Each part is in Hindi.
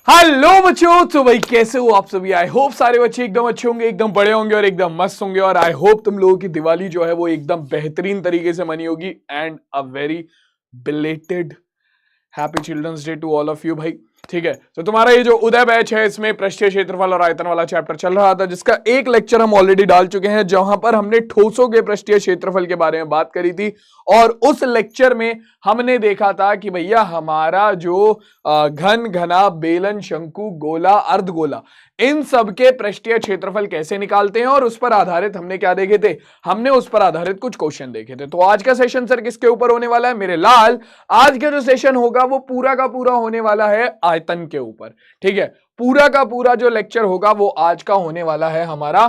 हेलो बच्चों, तो भाई कैसे हो आप सभी। आई होप सारे बच्चे एकदम अच्छे होंगे, एकदम बड़े होंगे और एकदम मस्त होंगे। और आई होप तुम लोगों की दिवाली जो है वो एकदम बेहतरीन तरीके से मनी होगी। And a very belated happy children's day to all of you भाई। ठीक है, तो तुम्हारा ये जो उदय बैच है इसमें पृष्ठीय क्षेत्रफल और आयतन वाला चैप्टर चल रहा था, जिसका एक लेक्चर हम ऑलरेडी डाल चुके हैं, जहां पर हमने ठोसों के पृष्ठीय क्षेत्रफल के बारे में बात करी थी। और उस लेक्चर में हमने देखा था कि भैया हमारा जो घन, घना, बेलन, शंकु, गोला, अर्धगोला, इन सब के पृष्ठीय क्षेत्रफल कैसे निकालते हैं। और उस पर आधारित हमने क्या देखे थे, हमने उस पर आधारित कुछ क्वेश्चन देखे थे। तो आज का सेशन सर किसके ऊपर होने वाला है मेरे लाल? आज का जो सेशन होगा वो पूरा का पूरा होने वाला है आयतन के ऊपर। ठीक है, पूरा का पूरा जो लेक्चर होगा वो आज का होने वाला है हमारा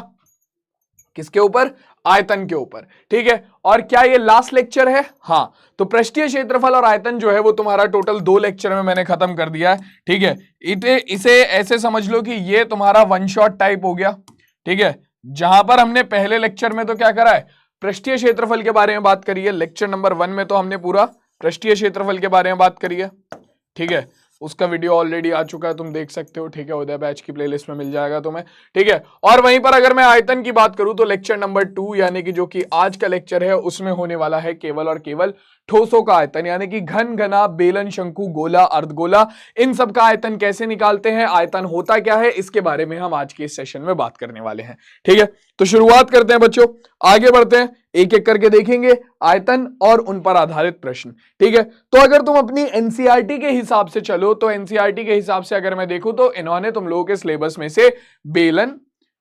किसके ऊपर? आयतन के ऊपर। ठीक है, और क्या ये लास्ट लेक्चर है? हाँ, तो पृष्ठीय क्षेत्रफल और आयतन जो है वो तुम्हारा टोटल 2 लेक्चर में मैंने खत्म कर दिया है। ठीक है, इसे ऐसे समझ लो कि ये तुम्हारा वन शॉट टाइप हो गया। ठीक है, जहां पर हमने पहले लेक्चर में तो क्या करा है, पृष्ठीय क्षेत्रफल के बारे में बात करी है। लेक्चर नंबर 1 में तो हमने पूरा पृष्ठीय क्षेत्रफल के बारे में बात करी है। ठीक है, उसका वीडियो ऑलरेडी आ चुका है, तुम देख सकते हो। ठीक है, उदय बैच की प्लेलिस्ट में मिल जाएगा तुम्हें। ठीक है, और वहीं पर अगर मैं आयतन की बात करूं तो लेक्चर नंबर 2 यानी कि जो कि आज का लेक्चर है उसमें होने वाला है केवल और केवल ठोसों का आयतन, यानी कि घन, घना, बेलन, शंकु, गोला, अर्धगोला, इन सब का आयतन कैसे निकालते हैं, आयतन होता क्या है, इसके बारे में हम आज के इस सेशन में बात करने वाले हैं। ठीक है, तो शुरुआत करते हैं बच्चों, आगे बढ़ते हैं, एक एक करके देखेंगे आयतन और उन पर आधारित प्रश्न। ठीक है, तो अगर तुम अपनी एनसीईआरटी के हिसाब से चलो तो एनसीईआरटी के हिसाब से अगर मैं देखूं तो इन्होंने तुम लोगों के सिलेबस में से बेलन,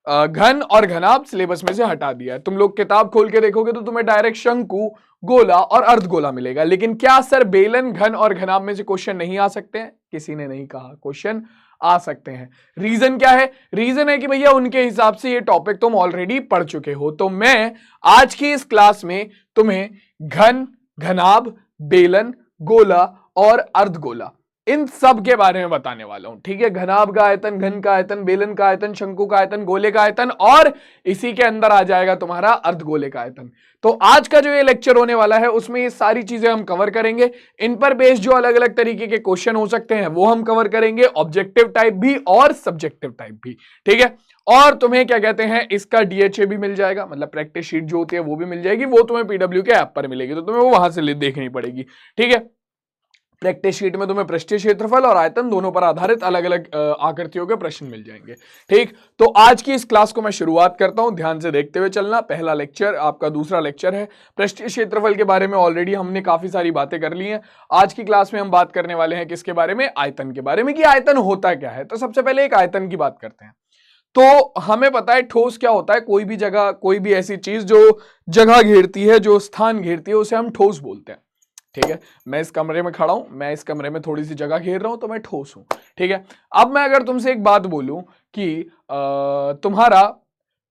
घन और घनाभ सिलेबस में से हटा दिया है। तुम लोग किताब खोल के देखोगे तो तुम्हें डायरेक्ट शंकु, गोला और अर्धगोला मिलेगा। लेकिन क्या सर बेलन, घन और घनाभ में से क्वेश्चन नहीं आ सकते हैं? किसी ने नहीं कहा, क्वेश्चन आ सकते हैं। रीजन क्या है? रीजन है कि भैया उनके हिसाब से ये टॉपिक तुम ऑलरेडी पढ़ चुके हो। तो मैं आज की इस क्लास में तुम्हें घन, घनाभ, बेलन, गोला और अर्धगोला इन सब के बारे में बताने वाला हूं। ठीक है, घनाभ का आयतन, घन का आयतन, बेलन का आयतन, शंकु का आयतन, गोले का आयतन और इसी के अंदर आ जाएगा तुम्हारा अर्धगोले का आयतन। तो आज का जो ये लेक्चर होने वाला है उसमें ये सारी चीजें हम कवर करेंगे। इन पर बेस्ड जो अलग अलग तरीके के क्वेश्चन हो सकते हैं वो हम कवर करेंगे, ऑब्जेक्टिव टाइप भी और सब्जेक्टिव टाइप भी। ठीक है, और तुम्हें क्या कहते हैं, इसका डीएचए भी मिल जाएगा, मतलब प्रैक्टिस शीट जो होती है वो भी मिल जाएगी। वो तुम्हें पीडब्ल्यू के ऐप पर मिलेगी, तो तुम्हें वो वहां से देखनी पड़ेगी। ठीक है, प्रैक्टिस शीट में तुम्हें पृष्ठीय क्षेत्रफल और आयतन दोनों पर आधारित अलग अलग आकृतियों के प्रश्न मिल जाएंगे। ठीक, तो आज की इस क्लास को मैं शुरुआत करता हूं, ध्यान से देखते हुए चलना। पहला लेक्चर आपका दूसरा लेक्चर है। पृष्ठीय क्षेत्रफल के बारे में ऑलरेडी हमने काफी सारी बातें कर ली हैं। आज की क्लास में हम बात करने वाले हैं किसके बारे में? आयतन के बारे में, कि आयतन होता क्या है। तो सबसे पहले एक आयतन की बात करते हैं। तो हमें पता है ठोस क्या होता है, कोई भी जगह, कोई भी ऐसी चीज जो जगह घेरती है, जो स्थान घेरती है, उसे हम ठोस बोलते हैं। ठीक है, मैं इस कमरे में खड़ा हूं, मैं इस कमरे में थोड़ी सी जगह घेर रहा हूं तो मैं ठोस हूं। ठीक है, अब मैं अगर तुमसे एक बात बोलूं कि तुम्हारा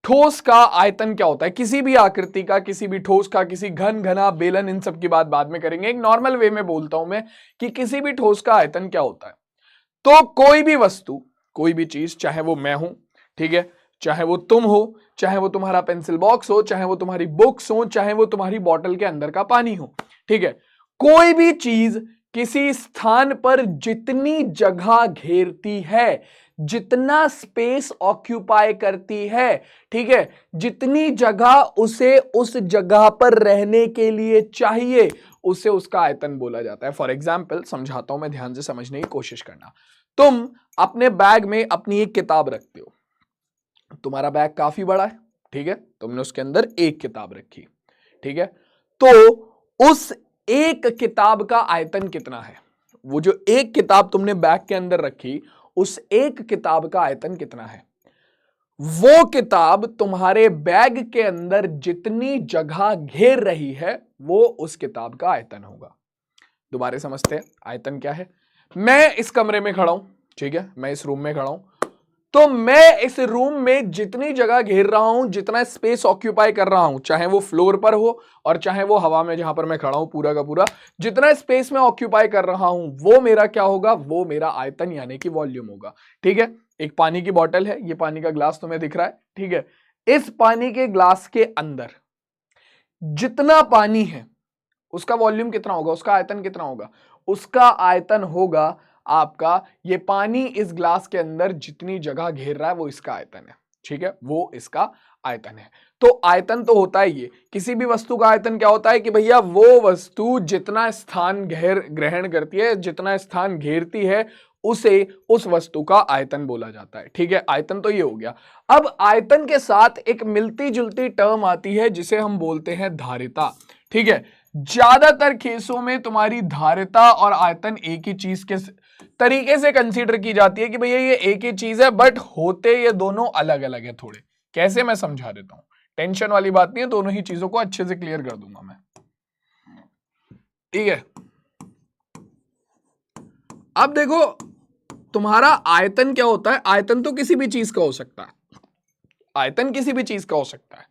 ठोस का आयतन क्या होता है, किसी भी आकृति का, किसी भी ठोस का, किसी घन, घना, बेलन, इन सब की बात बाद में करेंगे। एक नॉर्मल वे में बोलता हूं मैं कि किसी भी ठोस का आयतन क्या होता है। तो कोई भी वस्तु, कोई भी चीज, चाहे वो मैं हूं, ठीक है, चाहे वो तुम हो, चाहे वो तुम्हारा पेंसिल बॉक्स हो, चाहे वो तुम्हारी बुक्स हो, चाहे वो तुम्हारी बॉटल के अंदर का पानी हो। ठीक है, कोई भी चीज किसी स्थान पर जितनी जगह घेरती है, जितना स्पेस ऑक्यूपाई करती है, ठीक है, जितनी जगह उसे उस जगह पर रहने के लिए चाहिए, उसे उसका आयतन बोला जाता है। फॉर एग्जाम्पल समझाता हूं मैं, ध्यान से समझने की कोशिश करना। तुम अपने बैग में अपनी एक किताब रखते हो, तुम्हारा बैग काफी बड़ा है, ठीक है, तुमने उसके अंदर एक किताब रखी, ठीक है, तो उस एक किताब का आयतन कितना है? वो जो एक किताब तुमने बैग के अंदर रखी, उस एक किताब का आयतन कितना है? वो किताब तुम्हारे बैग के अंदर जितनी जगह घेर रही है, वो उस किताब का आयतन होगा। दोबारा समझते हैं आयतन क्या है। मैं इस कमरे में खड़ा हूं, ठीक है, मैं इस रूम में खड़ा हूं, तो मैं इस रूम में जितनी जगह घेर रहा हूं, जितना स्पेस ऑक्यूपाई कर रहा हूं, चाहे वो फ्लोर पर हो और चाहे वो हवा में जहां पर मैं खड़ा हूं, पूरा का पूरा जितना स्पेस में ऑक्यूपाई कर रहा हूं, वो मेरा क्या होगा? वो मेरा आयतन यानी कि वॉल्यूम होगा। ठीक है, एक पानी की बोतल है, ये पानी का ग्लास तुम्हें दिख रहा है, ठीक है, इस पानी के ग्लास के अंदर जितना पानी है उसका वॉल्यूम कितना होगा, उसका आयतन कितना होगा? उसका आयतन होगा आपका ये पानी इस ग्लास के अंदर जितनी जगह घेर रहा है वो इसका आयतन है, ठीक है, वो इसका आयतन है। तो आयतन तो होता है ये, किसी भी वस्तु का आयतन क्या होता है कि भैया वो वस्तु जितना स्थान ग्रहण करती है, जितना स्थान घेरती है, उसे उस वस्तु का आयतन बोला जाता है, ठीक है। आयतन तो ये हो गया। अब आयतन के साथ एक मिलती जुलती टर्म आती है जिसे हम बोलते हैं धारिता, ठीक है। ज्यादातर केसों में तुम्हारी धारिता और आयतन एक ही चीज के तरीके से कंसीडर की जाती है कि भैया ये एक ही चीज है, बट होते ये दोनों अलग अलग है थोड़े। कैसे, मैं समझा देता हूं, टेंशन वाली बात नहीं है, दोनों ही चीजों को अच्छे से क्लियर कर दूंगा मैं, ठीक है। अब देखो तुम्हारा आयतन क्या होता है, आयतन तो किसी भी चीज का हो सकता है, आयतन किसी भी चीज का हो सकता है।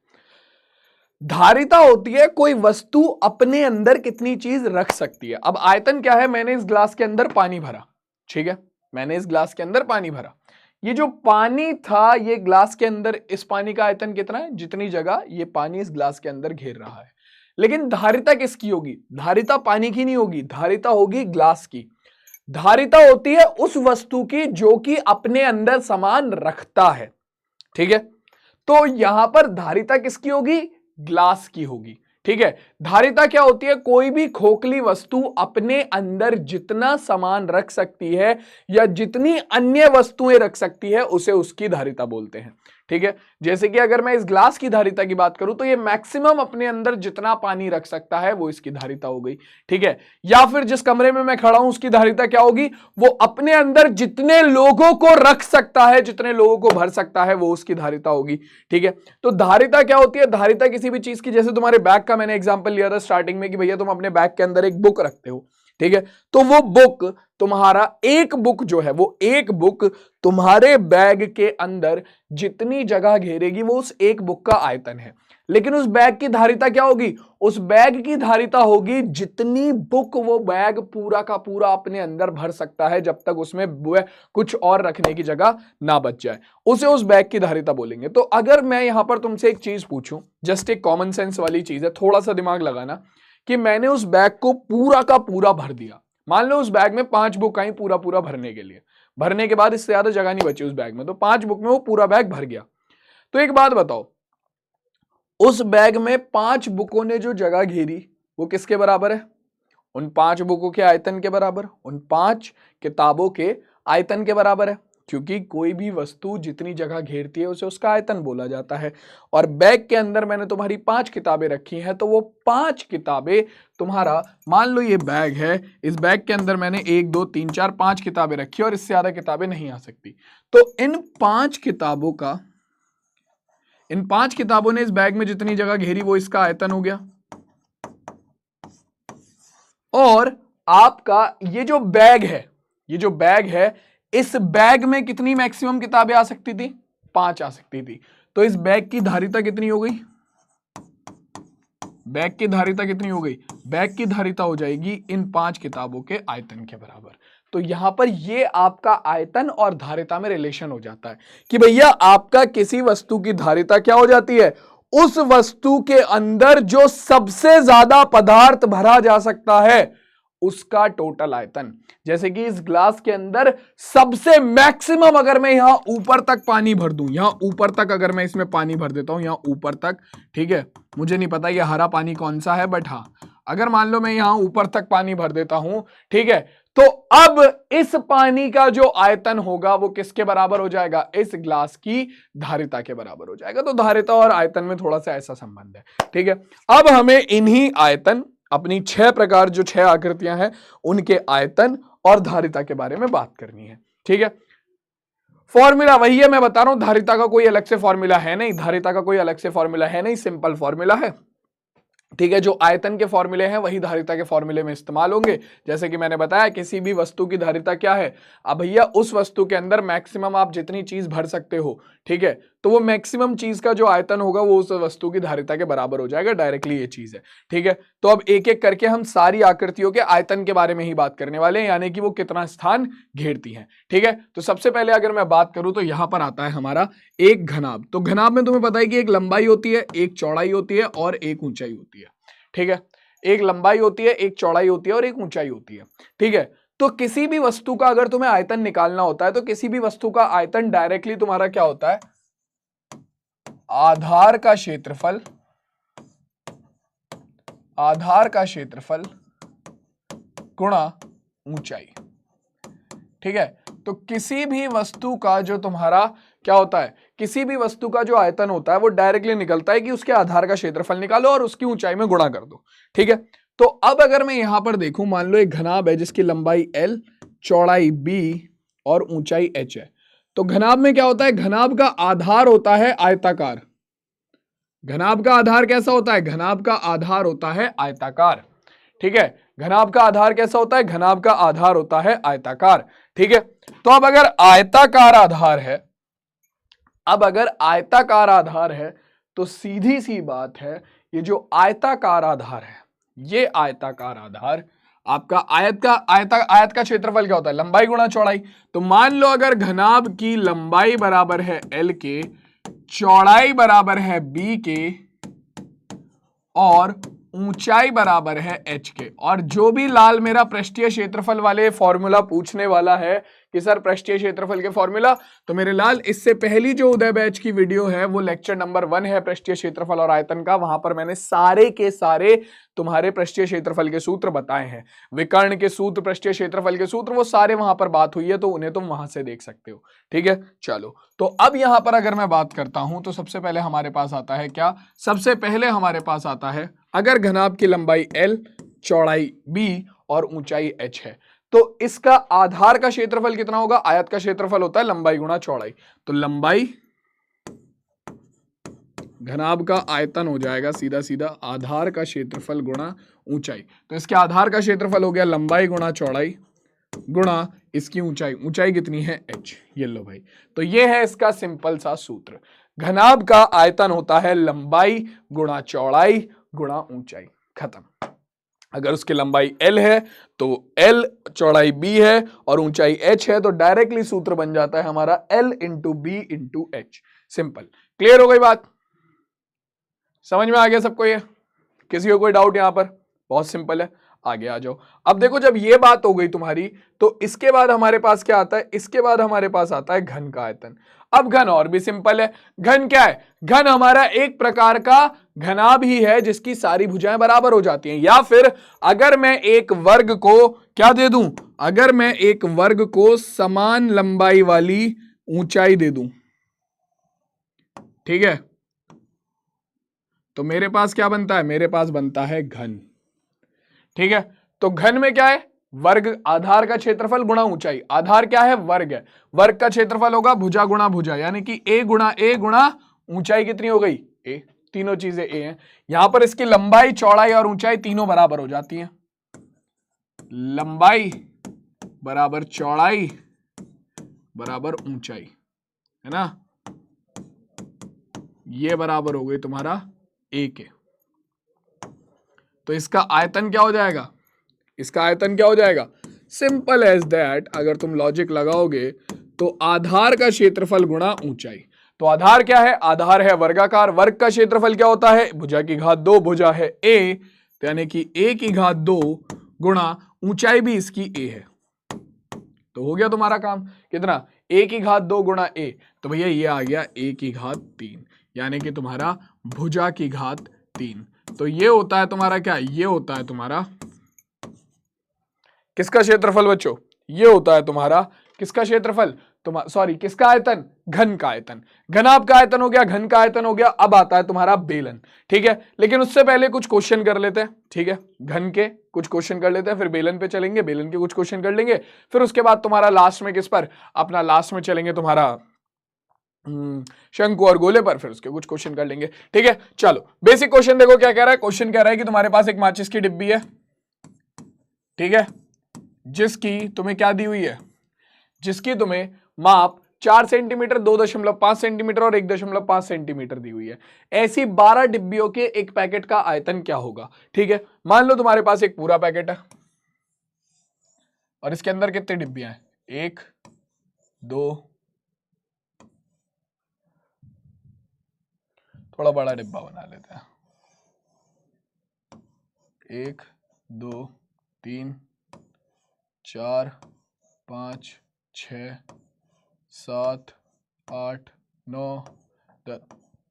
धारिता होती है कोई वस्तु अपने अंदर कितनी चीज रख सकती है। अब आयतन क्या है, मैंने इस ग्लास के अंदर पानी भरा, ठीक है, मैंने इस ग्लास के अंदर पानी भरा, ये जो पानी था ये ग्लास के अंदर, इस पानी का आयतन कितना है, जितनी जगह ये पानी इस ग्लास के अंदर घेर रहा है। लेकिन धारिता किसकी होगी, धारिता पानी की नहीं होगी, धारिता होगी ग्लास की। धारिता होती है उस वस्तु की जो कि अपने अंदर सामान रखता है, ठीक है। तो यहां पर धारिता किसकी होगी, ग्लास की होगी, ठीक है। धारिता क्या होती है, कोई भी खोखली वस्तु अपने अंदर जितना सामान रख सकती है या जितनी अन्य वस्तुएं रख सकती है उसे उसकी धारिता बोलते हैं, ठीक है। जैसे कि अगर मैं इस ग्लास की धारिता की बात करूं तो ये मैक्सिमम अपने अंदर जितना पानी रख सकता है वो इसकी धारिता हो गई, ठीक है। या फिर जिस कमरे में मैं खड़ा हूं उसकी धारिता क्या होगी, वो अपने अंदर जितने लोगों को रख सकता है, जितने लोगों को भर सकता है, वो उसकी धारिता होगी, ठीक है। तो धारिता क्या होती है, धारिता किसी भी चीज की, जैसे तुम्हारे बैग का मैंने एग्जांपल लिया था स्टार्टिंग में कि भैया तुम अपने बैग के अंदर एक बुक रखते हो, ठीक है। तो वो बुक तुम्हारा, एक बुक जो है, वो एक बुक तुम्हारे बैग के अंदर जितनी जगह घेरेगी वो उस एक बुक का आयतन है। लेकिन उस बैग की धारिता क्या होगी, उस बैग की धारिता होगी जितनी बुक वो बैग पूरा का पूरा अपने अंदर भर सकता है, जब तक उसमें कुछ और रखने की जगह ना बच जाए, उसे उस बैग की धारिता बोलेंगे। तो अगर मैं यहां पर तुमसे एक चीज पूछूं, जस्ट एक कॉमन सेंस वाली चीज है, थोड़ा सा दिमाग लगाना, कि मैंने उस बैग को पूरा का पूरा भर दिया, मान लो उस बैग में 5 बुक आई पूरा पूरा भरने के लिए, भरने के बाद इससे ज्यादा जगह नहीं बची उस बैग में, तो 5 बुक में वो पूरा बैग भर गया। तो एक बात बताओ, उस बैग में 5 बुकों ने जो जगह घेरी वो किसके बराबर है, उन 5 बुकों के आयतन के बराबर, उन 5 किताबों के आयतन के बराबर है, क्योंकि कोई भी वस्तु जितनी जगह घेरती है उसे उसका आयतन बोला जाता है। और बैग के अंदर मैंने तुम्हारी 5 किताबें रखी हैं, तो वो 5 किताबें तुम्हारा, मान लो ये बैग है, इस बैग के अंदर मैंने 1 2 3 4 5 किताबें रखी और इससे ज्यादा किताबें नहीं आ सकती। तो इन 5 किताबों का, इन 5 किताबों ने इस बैग में जितनी जगह घेरी वो इसका आयतन हो गया। और आपका ये जो बैग है, ये जो बैग है, इस बैग में कितनी मैक्सिमम किताबें आ सकती थी, 5 आ सकती थी। तो इस बैग की धारिता कितनी हो गई, बैग की धारिता कितनी हो गई, बैग की धारिता हो जाएगी इन 5 किताबों के आयतन के बराबर। तो यहां पर ये आपका आयतन और धारिता में रिलेशन हो जाता है कि भैया आपका किसी वस्तु की धारिता क्या हो जाती है, उस वस्तु के अंदर जो सबसे ज्यादा पदार्थ भरा जा सकता है उसका टोटल आयतन। जैसे कि इस ग्लास के अंदर सबसे मैक्सिमम, अगर मैं यहां ऊपर तक पानी भर दूं, यहां ऊपर तक अगर मैं इसमें पानी भर देता हूं, यहां ऊपर तक, ठीक है, मुझे नहीं पता ये हरा पानी कौन सा है, बट हां अगर मान लो मैं यहां ऊपर तक पानी भर देता हूं, ठीक है, तो अब इस पानी का जो आयतन होगा वो किसके बराबर हो जाएगा, इस ग्लास की धारिता के बराबर हो जाएगा। तो धारिता और आयतन में थोड़ा सा ऐसा संबंध है, ठीक है। अब हमें इन्हीं आयतन, अपनी 6 प्रकार जो 6 आकृतियां हैं उनके आयतन और धारिता के बारे में बात करनी है, ठीक है। फॉर्मूला वही है, मैं बता रहा हूं, धारिता का कोई अलग से फॉर्मूला है नहीं, धारिता का कोई अलग से फॉर्मूला है नहीं, सिंपल फॉर्मूला है, ठीक है। जो आयतन के फॉर्मूले हैं वही धारिता के फॉर्मूले में इस्तेमाल होंगे। जैसे कि मैंने बताया किसी भी वस्तु की धारिता क्या है, अब भैया उस वस्तु के अंदर मैक्सिमम आप जितनी चीज भर सकते हो, ठीक है, तो वो मैक्सिमम चीज का जो आयतन होगा वो उस वस्तु की धारिता के बराबर हो जाएगा, डायरेक्टली ये चीज है, ठीक है। तो अब एक एक करके हम सारी आकृतियों के आयतन के बारे में ही बात करने वाले हैं, यानी कि वो कितना स्थान घेरती हैं, ठीक है। तो सबसे पहले अगर मैं बात करूं तो यहां पर आता है हमारा एक घनाभ। तो घनाभ में तुम्हें पता है कि एक लंबाई होती है, एक चौड़ाई होती है और एक ऊंचाई होती है, ठीक है। एक लंबाई होती है, एक चौड़ाई होती है और एक ऊंचाई होती है, ठीक है। तो किसी भी वस्तु का अगर तुम्हें आयतन निकालना होता है तो किसी भी वस्तु का आयतन डायरेक्टली तुम्हारा क्या होता है, आधार का क्षेत्रफल, आधार का क्षेत्रफल गुणा ऊंचाई। ठीक है, तो किसी भी वस्तु का जो तुम्हारा क्या होता है, किसी भी वस्तु का जो आयतन होता है वो डायरेक्टली निकलता है कि उसके आधार का क्षेत्रफल निकालो और उसकी ऊंचाई में गुणा कर दो। ठीक है, तो अब अगर मैं यहां पर देखूं, मान लो एक घनाभ है जिसकी लंबाई L, चौड़ाई B और ऊंचाई h है। तो घनाभ में क्या होता है, घनाभ का आधार होता है आयताकार। घनाभ का आधार कैसा होता है, घनाभ का आधार होता है आयताकार। ठीक है, घनाभ का आधार कैसा होता है, घनाभ का आधार होता है आयताकार। ठीक है, तो अब अगर आयताकार आधार है, अब अगर आयताकार आधार है तो सीधी सी बात है, ये जो आयताकार आधार है, ये आयताकार आधार आपका आयत का क्षेत्रफल क्या होता है, लंबाई गुणा चौड़ाई। तो मान लो अगर घनाभ की लंबाई बराबर है L के, चौड़ाई बराबर है B के और ऊंचाई बराबर है h के, और जो भी लाल मेरा पृष्ठीय क्षेत्रफल वाले फॉर्मूला पूछने वाला है कि सर पृष्ठीय क्षेत्रफल के फॉर्मूला, तो मेरे लाल इससे पहली जो उदय बैच की वीडियो है वो लेक्चर नंबर 1 है पृष्ठीय क्षेत्रफल और आयतन का। वहां पर मैंने सारे के सारे तुम्हारे पृष्ठीय क्षेत्रफल के सूत्र बताए हैं, विकर्ण के सूत्र, पृष्ठीय क्षेत्रफल के सूत्र, वो सारे वहां पर बात हुई है, तो उन्हें तुम वहां से देख सकते हो। ठीक है, चलो, तो अब यहां पर अगर मैं बात करता हूं तो सबसे पहले हमारे पास आता है क्या, सबसे पहले हमारे पास आता है अगर घनाभ की लंबाई L, चौड़ाई B और ऊंचाई h है, तो इसका आधार का क्षेत्रफल कितना होगा, आयत का क्षेत्रफल होता है लंबाई गुणा चौड़ाई। तो लंबाई, घनाभ का आयतन हो जाएगा सीधा सीधा आधार का क्षेत्रफल गुणा ऊंचाई। तो इसके आधार का क्षेत्रफल हो गया लंबाई गुणा चौड़ाई गुणा इसकी ऊंचाई, ऊंचाई कितनी है h, ये लो भाई। तो ये है इसका सिंपल सा सूत्र, घनाभ का आयतन होता है लंबाई गुणा चौड़ाई गुणा ऊंचाई, खत्म। अगर उसकी लंबाई L है तो L, चौड़ाई B है और ऊंचाई h है, तो डायरेक्टली सूत्र बन जाता है हमारा L into B into h। Simple, clear हो गई बात, समझ में आ गया सबको, ये किसी को कोई डाउट यहां पर, बहुत सिंपल है, आगे आ जाओ। अब देखो जब ये बात हो गई तुम्हारी, तो इसके बाद हमारे पास क्या आता है, इसके बाद हमारे पास आता है घन का आयतन। अब घन और भी सिंपल है, घन क्या है, घन हमारा एक प्रकार का घनाभ ही है जिसकी सारी भुजाएं बराबर हो जाती हैं, या फिर अगर मैं एक वर्ग को क्या दे दूं, अगर मैं एक वर्ग को समान लंबाई वाली ऊंचाई दे दूं, ठीक है, तो मेरे पास क्या बनता है, मेरे पास बनता है घन। ठीक है, तो घन में क्या है, वर्ग, आधार का क्षेत्रफल गुणा ऊंचाई, आधार क्या है, वर्ग है, वर्ग का क्षेत्रफल होगा भुजा गुणा भुजा, यानी कि ए गुणा ऊंचाई कितनी हो गई, ए, तीनों चीजें ए हैं। यहां पर इसकी लंबाई, चौड़ाई और ऊंचाई तीनों बराबर हो जाती हैं, लंबाई बराबर चौड़ाई बराबर ऊंचाई, है ना, ये बराबर हो गई तुम्हारा ए के। तो इसका आयतन क्या हो जाएगा, इसका आयतन क्या हो जाएगा, सिंपल एज दैट, अगर तुम लॉजिक लगाओगे तो आधार का क्षेत्रफल गुणा ऊंचाई। तो आधार क्या है, आधार है वर्गाकार, वर्ग का क्षेत्रफल क्या होता है, भुजा की घात 2, भुजा है a, तो यानी कि a की घात 2 गुणा ऊंचाई भी इसकी a है। तो हो गया तुम्हारा काम, कितना, a की घात 2 गुणा a, तो भैया ये आ गया a की घात 3, यानी कि तुम्हारा भुजा की घात 3। तो ये होता है तुम्हारा क्या, ये होता है तुम्हारा किसका क्षेत्रफल बच्चों, ये होता है तुम्हारा किसका क्षेत्रफल, सॉरी किसका आयतन, घन का आयतन। घनाभ का आयतन हो गया, घन का आयतन हो गया, अब आता है तुम्हारा बेलन। ठीक है, लेकिन उससे पहले कुछ क्वेश्चन कर लेते हैं। ठीक है, घन के कुछ क्वेश्चन कर लेते हैं, फिर बेलन पे चलेंगे, बेलन के कुछ क्वेश्चन कर लेंगे, फिर उसके बाद तुम्हारा लास्ट में किस पर, अपना लास्ट में चलेंगे तुम्हारा शंकु और गोले पर, फिर उसके कुछ क्वेश्चन कर लेंगे। ठीक है, चलो बेसिक क्वेश्चन देखो क्या कह रहा है, क्वेश्चन कह रहा है कि तुम्हारे पास एक माचिस की डिब्बी है, ठीक है, जिसकी तुम्हें क्या दी हुई है, जिसकी तुम्हें माप 4 सेंटीमीटर, 2.5 सेंटीमीटर और 1.5 सेंटीमीटर दी हुई है। ऐसी 12 डिब्बियों के एक पैकेट का आयतन क्या होगा। ठीक है, मान लो तुम्हारे पास एक पूरा पैकेट है और इसके अंदर कितनी डिब्बियां हैं, 1 2, थोड़ा बड़ा डिब्बा बना लेते हैं, 1 2 3 4 5 6 7 8 9 10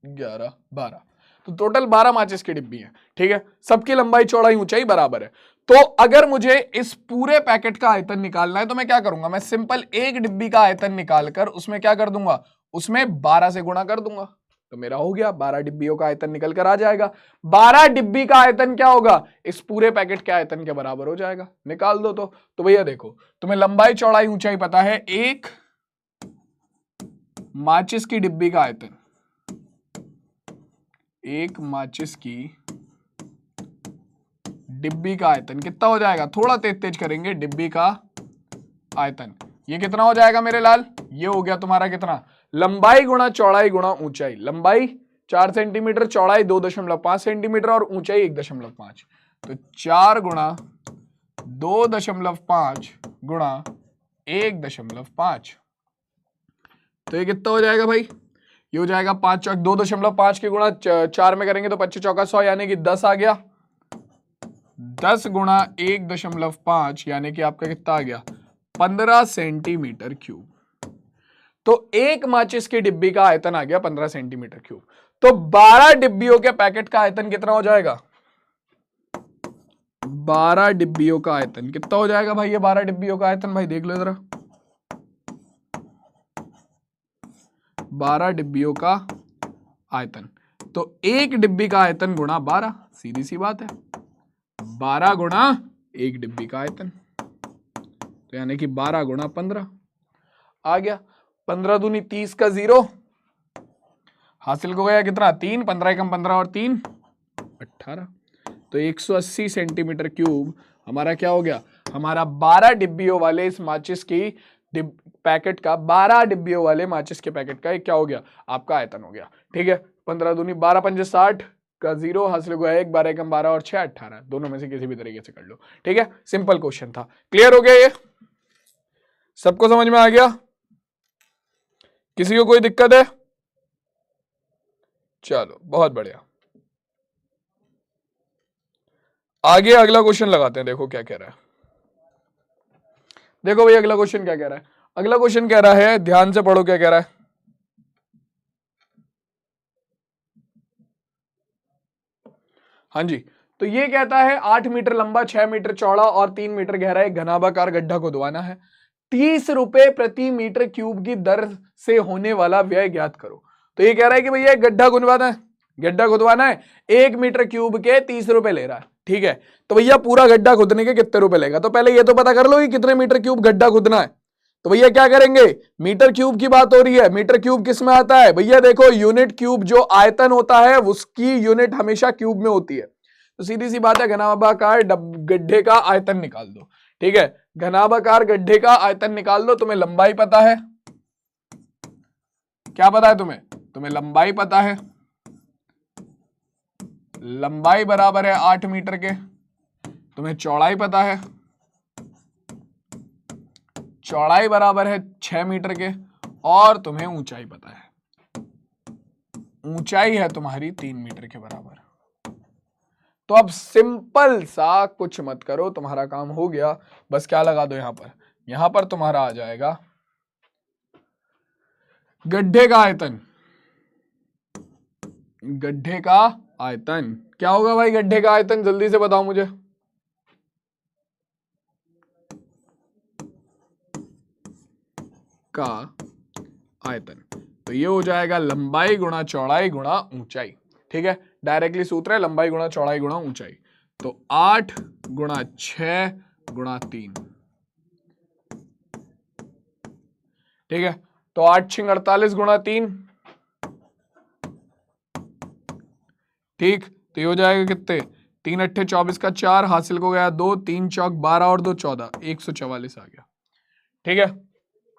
11 12। तो टोटल 12 माचिस की डिब्बी है। ठीक है, सबकी लंबाई चौड़ाई ऊंचाई बराबर है। तो अगर मुझे इस पूरे पैकेट का आयतन निकालना है तो मैं क्या करूंगा, मैं सिंपल एक डिब्बी का आयतन निकालकर उसमें क्या कर दूंगा, उसमें 12 से गुणा कर दूंगा। तो मेरा हो गया 12 डिब्बियों का आयतन निकल कर आ जाएगा। 12 डिब्बी का आयतन क्या होगा, इस पूरे पैकेट के आयतन के बराबर हो जाएगा। निकाल दो। तो भैया देखो, तुम्हें लंबाई चौड़ाई ऊंचाई पता है, एक माचिस की डिब्बी का आयतन, एक माचिस की डिब्बी का आयतन कितना हो जाएगा, थोड़ा तेज तेज करेंगे, डिब्बी का आयतन ये कितना हो जाएगा मेरे लाल, ये हो गया तुम्हारा कितना, लंबाई गुणा चौड़ाई गुणा ऊंचाई। लंबाई 4 सेंटीमीटर, चौड़ाई 2.5 सेंटीमीटर और ऊंचाई 1.5। तो 4 गुणा 2.5 गुणा 1.5, तो ये कितना हो जाएगा भाई, ये हो जाएगा 5 चौक 2.5 के गुणा 4 में करेंगे तो 25 चौका 100 यानी कि 10 आ गया। 10 गुणा 1.5 यानी कि आपका कितना आ गया, 15 सेंटीमीटर क्यूब। तो एक माचिस की डिब्बी का आयतन आ गया 15 सेंटीमीटर क्यूब। तो 12 डिब्बियों के पैकेट का आयतन कितना हो जाएगा, 12 डिब्बियों का आयतन कितना हो जाएगा भाई, ये 12 डिब्बियों का आयतन भाई देख लो जरा, 12 डिब्बियों का आयतन। तो एक डिब्बी का आयतन गुणा 12, सीधी सी बात है, 12 गुणा एक डिब्बी का आयतन, तो यानी कि 12 गुणा 15 आ गया। 15 दूनी 30 का 0 हासिल हो गया कितना, 3, 15 कम 15 और 3 18। तो 180 सेंटीमीटर क्यूब हमारा क्या हो गया, हमारा 12 डिब्बियों वाले इस माचिस की पैकेट का, 12 डिब्बियों वाले माचिस के पैकेट का क्या हो गया, आपका आयतन हो गया। ठीक है, 15 दूनी 12 पंजे 60 का 0 हासिल हुआ 1, 12 कम 12 और 6 18, दोनों में से किसी भी तरीके से कर लो। ठीक है, सिंपल क्वेश्चन था। क्लियर हो गया, ये सबको समझ में आ गया, किसी को कोई दिक्कत है, चलो बहुत बढ़िया। आगे अगला क्वेश्चन लगाते हैं, देखो क्या कह रहा है। देखो भाई अगला क्वेश्चन क्या कह रहा है, अगला क्वेश्चन कह रहा है, ध्यान से पढ़ो क्या कह रहा है। हाँ जी, तो ये कहता है 8 मीटर लंबा, 6 मीटर चौड़ा और 3 मीटर गहरा एक घनाभाकार गड्ढा खुदवाना है। 30 रुपए प्रति मीटर क्यूब की दर से होने वाला व्यय ज्ञात करो। तो ये कह रहा है कि भैया गड्ढा खुदवाना है, गड्ढा खुदवाना है, 1 मीटर क्यूब के 30 रुपए ले रहा है। ठीक है, तो भैया पूरा गड्ढा खुदने के कितने रुपए लेगा, तो पहले ये तो पता कर लो कि कितने मीटर क्यूब गड्ढा खुदना है। तो भैया क्या करेंगे, मीटर क्यूब की बात हो रही है, मीटर क्यूब किस में आता है भैया, देखो यूनिट क्यूब जो आयतन होता है उसकी यूनिट हमेशा क्यूब में होती है। तो सीधी सी बात है, घनाभाकार गड्ढे का आयतन निकाल दो। ठीक है, घनाभाकार गड्ढे का आयतन निकाल दो। तुम्हें लंबाई पता है, क्या पता है तुम्हें, तुम्हें लंबाई पता है, लंबाई बराबर है 8 मीटर के। तुम्हें चौड़ाई पता है, चौड़ाई बराबर है 6 मीटर के। और तुम्हें ऊंचाई पता है, ऊंचाई है तुम्हारी 3 मीटर के बराबर। तो अब सिंपल सा कुछ मत करो, तुम्हारा काम हो गया। बस क्या लगा दो यहां पर तुम्हारा आ जाएगा गड्ढे का आयतन। गड्ढे का आयतन क्या होगा भाई, गड्ढे का आयतन जल्दी से बताओ मुझे, का आयतन। तो ये हो जाएगा लंबाई गुणा चौड़ाई गुणा ऊंचाई। ठीक है, डायरेक्टली सूत्र है लंबाई गुणा चौड़ाई गुणा ऊंचाई। तो 8 गुणा 6 गुणा 3। ठीक है, तो 8 6 48 गुणा 3। ठीक, तो ये हो जाएगा कितने, 3 अट्ठे 24 का 4 हासिल हो गया 2, 3 चौक 12 और 2 14, 144 आ गया। ठीक है,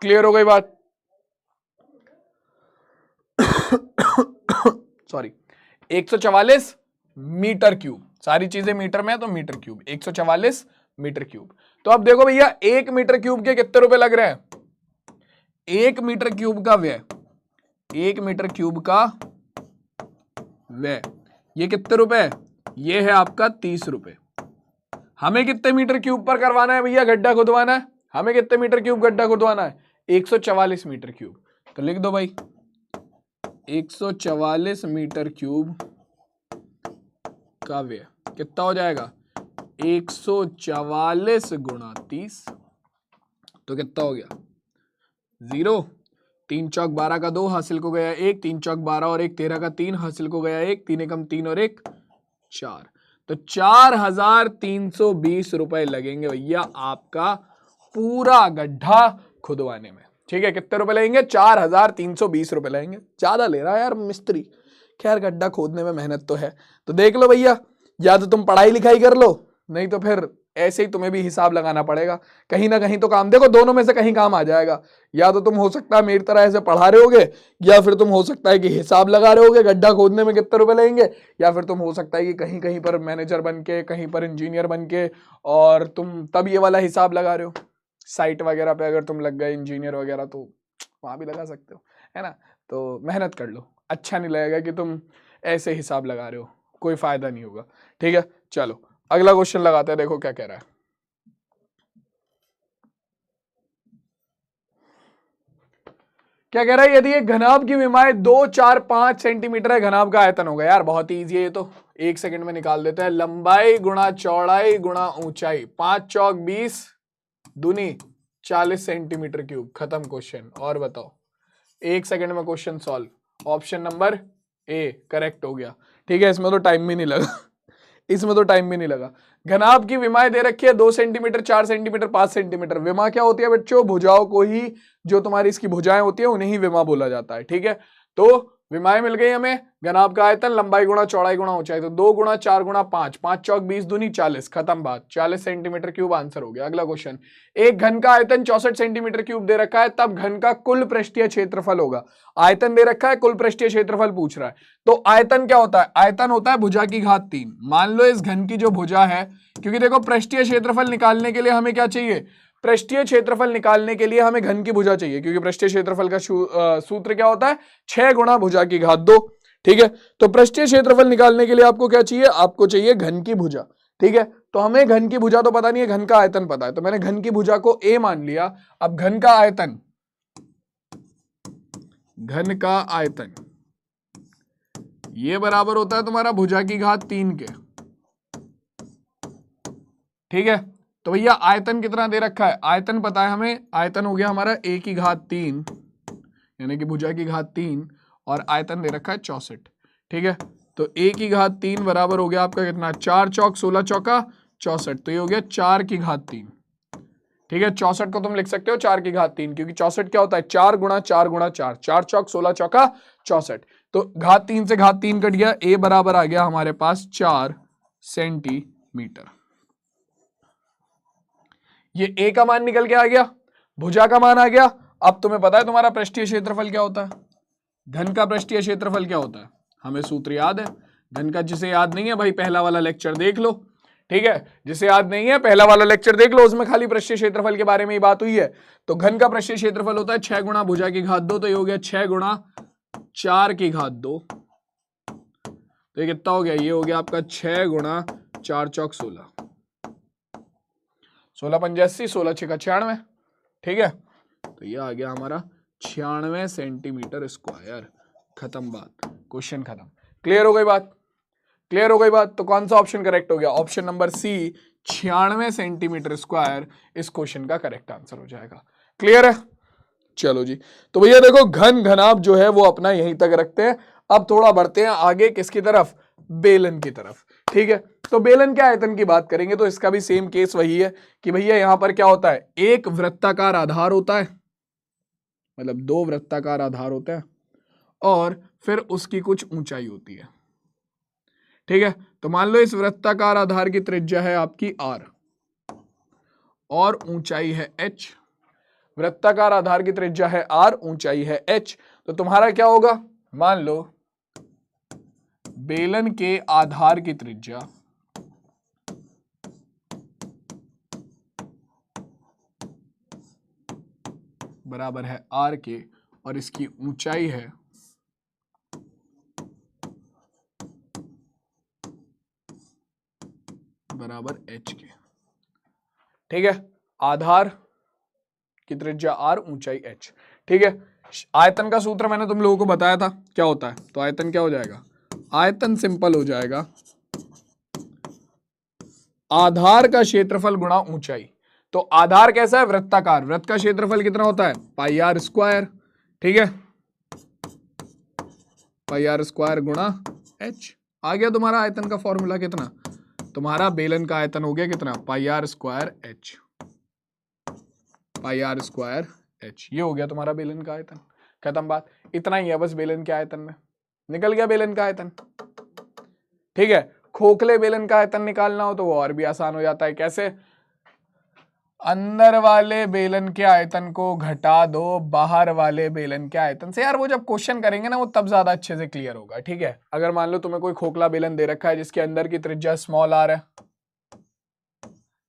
क्लियर हो गई बात। सॉरी, 144 मीटर क्यूब, सारी चीजें मीटर में है तो मीटर क्यूब, 144 मीटर क्यूब। तो अब देखो भैया 1 मीटर क्यूब के कितने रुपए लग रहे हैं, 1 मीटर क्यूब का व्यय, 1 मीटर क्यूब का व्यय ये कितने रुपए, ये है आपका 30 रुपए। हमें कितने मीटर क्यूब पर करवाना है भैया गड्ढा खुदवाना है? हमें कितने मीटर क्यूब गड्ढा खुदवाना है? 144 मीटर क्यूब। तो लिख दो भाई 144 मीटर क्यूब का व्यय कितना हो जाएगा? 144 गुणा 30, तो कितना हो गया? 0। 3 चौक 12 का 2 हासिल को गया 1, 3 चौक 12 और 1 13 का 3 हासिल को गया 1, 3 एकम 3 और 1 4। तो 4,320 रुपए लगेंगे भैया आपका पूरा गड्ढा खुदवाने में। ठीक है, कितने रुपए लगेंगे? 4,320 रुपए लगेंगे। ज्यादा ले रहा है यार मिस्त्री। खैर गड्ढा खोदने में मेहनत तो है। तो देख लो भैया, या तो तुम पढ़ाई लिखाई कर लो, नहीं तो फिर ऐसे ही तुम्हें भी हिसाब लगाना पड़ेगा। कहीं ना कहीं तो काम, देखो दोनों में से कहीं काम आ जाएगा। या तो तुम हो सकता है मेरी तरह ऐसे पढ़ा रहे होगे, या फिर तुम हो सकता है कि हिसाब लगा रहे होगे गड्ढा खोदने में कितने रुपए लगेंगे, या फिर तुम हो सकता है कि कहीं कहीं पर मैनेजर बन के, कहीं पर इंजीनियर बन के, और तुम तब ये वाला हिसाब लगा रहे हो। साइट वगैरह पे अगर तुम लग गए इंजीनियर वगैरह, तो वहां भी लगा सकते हो, है ना। तो मेहनत कर लो, अच्छा नहीं लगेगा कि तुम ऐसे हिसाब लगा रहे हो, कोई फायदा नहीं होगा। ठीक है, चलो अगला क्वेश्चन लगाते हैं, देखो क्या कह रहा है। क्या कह रहा है? यदि एक घनाभ की विमाएं 2, 4, 5 सेंटीमीटर है, घनाभ का आयतन होगा। यार बहुत ही इजी है ये तो, 1 सेकंड में निकाल देते हैं। लंबाई गुणा चौड़ाई गुणा ऊंचाई, 5 चौक 20 दूनी 40 सेंटीमीटर क्यूब। खत्म क्वेश्चन। और बताओ, 1 सेकंड में question solve. Option number A correct हो गया। ठीक है, इसमें तो टाइम भी नहीं लगा इसमें तो टाइम भी नहीं लगा। घनाभ की विमाएं दे रखी है 2 सेंटीमीटर, 4 सेंटीमीटर, 5 सेंटीमीटर। विमा क्या होती है बच्चों? भुजाओं को ही, जो तुम्हारी इसकी भुजाएं होती है उन्हें ही विमा बोला जाता है। ठीक है, तो विमाएं मिल गई हमें। घनाभ का आयतन लंबाई गुणा चौड़ाई गुणा ऊंचाई, तो 2 गुणा 4 गुणा 5, 5 चौक 20 दूनी 40। खत्म बात, 40 सेंटीमीटर क्यूब आंसर हो गया। अगला क्वेश्चन, एक घन का आयतन 64 सेंटीमीटर क्यूब दे रखा है, तब घन का कुल पृष्ठीय क्षेत्रफल होगा। आयतन दे रखा है, कुल पृष्ठीय क्षेत्रफल पूछ रहा है। तो आयतन क्या होता है? आयतन होता है भुजा की घात 3। मान लो इस घन की जो भुजा है, क्योंकि देखो पृष्ठीय क्षेत्रफल निकालने के लिए हमें क्या चाहिए? पृष्ठीय क्षेत्रफल निकालने के लिए हमें घन की भुजा चाहिए, क्योंकि पृष्ठीय क्षेत्रफल का सूत्र क्या होता है? 6 गुणा भुजा की घात 2। ठीक है, तो पृष्ठीय क्षेत्रफल निकालने के लिए आपको क्या चाहिए? आपको चाहिए घन की भुजा। ठीक है, तो हमें घन की भुजा तो पता नहीं है, घन का आयतन पता है, तो मैंने घन की भुजा को a मान लिया। अब घन का आयतन, घन का आयतन ये बराबर होता है तुम्हारा भुजा की घात 3 के। ठीक है, तो भैया आयतन कितना दे रखा है? आयतन पता है हमें, आयतन हो गया हमारा a की घात 3, यानी कि भुजा की घात 3, और आयतन दे रखा है 64। ठीक है, तो a की घात 3 बराबर हो गया आपका कितना? 4 चौक 16 चौका 64, तो ये हो गया 4 की घात 3। ठीक है, 64 को तुम लिख सकते हो 4 की घात 3, क्योंकि 64 क्या होता है? 4 गुणा 4 गुणा 4, 4 चौक 16 चौका 64। तो घात 3 से घात 3 कट गया, a बराबर आ गया हमारे पास 4 सेंटीमीटर। ये a का मान निकल के आ गया, भुजा का मान आ गया। अब तुम्हें पता है तुम्हारा पृष्ठीय क्षेत्रफल क्या होता है? घन का पृष्ठीय क्षेत्रफल क्या होता है? हमें सूत्र याद है घन का। जिसे याद नहीं है भाई, पहला वाला लेक्चर देख लो। ठीक है, जिसे याद नहीं है पहला वाला लेक्चर देख लो, उसमें खाली पृष्ठीय क्षेत्रफल के बारे में ही बात हुई है। तो घन का पृष्ठीय क्षेत्रफल होता है 6 गुणा भुजा की घात 2, तो ये हो गया 6 गुणा 4 की घात 2। तो ये कितना हो गया? ये हो गया आपका 6 गुणा 4 चौक 16, 16 पंजे 80, 16 6 का 96। ठीक है, तो ये आ गया हमारा 96 सेंटीमीटर स्क्वायर। खत्म बात, क्वेश्चन खत्म। क्लियर हो गई बात? क्लियर हो गई बात? तो कौन सा ऑप्शन करेक्ट हो गया? Option number C, 96 centimetre square इस क्वेश्चन का करेक्ट आंसर हो जाएगा। क्लियर है? चलो जी, तो भैया देखो घन घनाभ जो है वो अपना यहीं तक रखते हैं। अब थोड़ा बढ़ते हैं आगे, किसकी तरफ? बेलन की तरफ। ठीक है, तो बेलन के आयतन की बात करेंगे तो इसका भी सेम केस वही है कि भैया यहां पर क्या होता है? एक वृत्ताकार आधार होता है, मतलब 2 वृत्ताकार आधार होते हैं, और फिर उसकी कुछ ऊंचाई होती है। ठीक है, तो मान लो इस वृत्ताकार आधार की त्रिज्या है आपकी r और ऊंचाई है h। वृत्ताकार आधार की त्रिज्या है r, ऊंचाई है h। तो तुम्हारा क्या होगा? मान लो बेलन के आधार की त्रिज्या बराबर है r के, और इसकी ऊंचाई है बराबर h के। ठीक है, आधार की त्रिज्या r, ऊंचाई h। ठीक है, आयतन का सूत्र मैंने तुम लोगों को बताया था क्या होता है, तो आयतन क्या हो जाएगा, आयतन सिंपल हो जाएगा आधार का क्षेत्रफल गुणा ऊंचाई। तो आधार कैसा है, वृत्ताकार, वृत्त का क्षेत्रफल कितना होता है, पाई आर स्क्वायर। ठीक है, पाई आर स्क्वायर गुणा h। आ गया तुम्हारा आयतन का फॉर्मूला कितना, तुम्हारा बेलन का आयतन हो गया कितना, pi r square h, pi r square h। ये हो गया तुम्हारा बेलन का आयतन, खत्म बात। इतना ही है बस बेलन के आयतन में, निकल गया बेलन का आयतन। ठीक है, खोखले बेलन का आयतन निकालना हो तो वो और भी आसान हो जाता है। कैसे, अंदर वाले बेलन के आयतन को घटा दो बाहर वाले बेलन के आयतन से। यार वो जब क्वेश्चन करेंगे ना वो तब ज्यादा अच्छे से क्लियर होगा। ठीक है, अगर मान लो तुम्हें कोई खोखला बेलन दे रखा है जिसके अंदर की त्रिज्या स्मॉल आर है,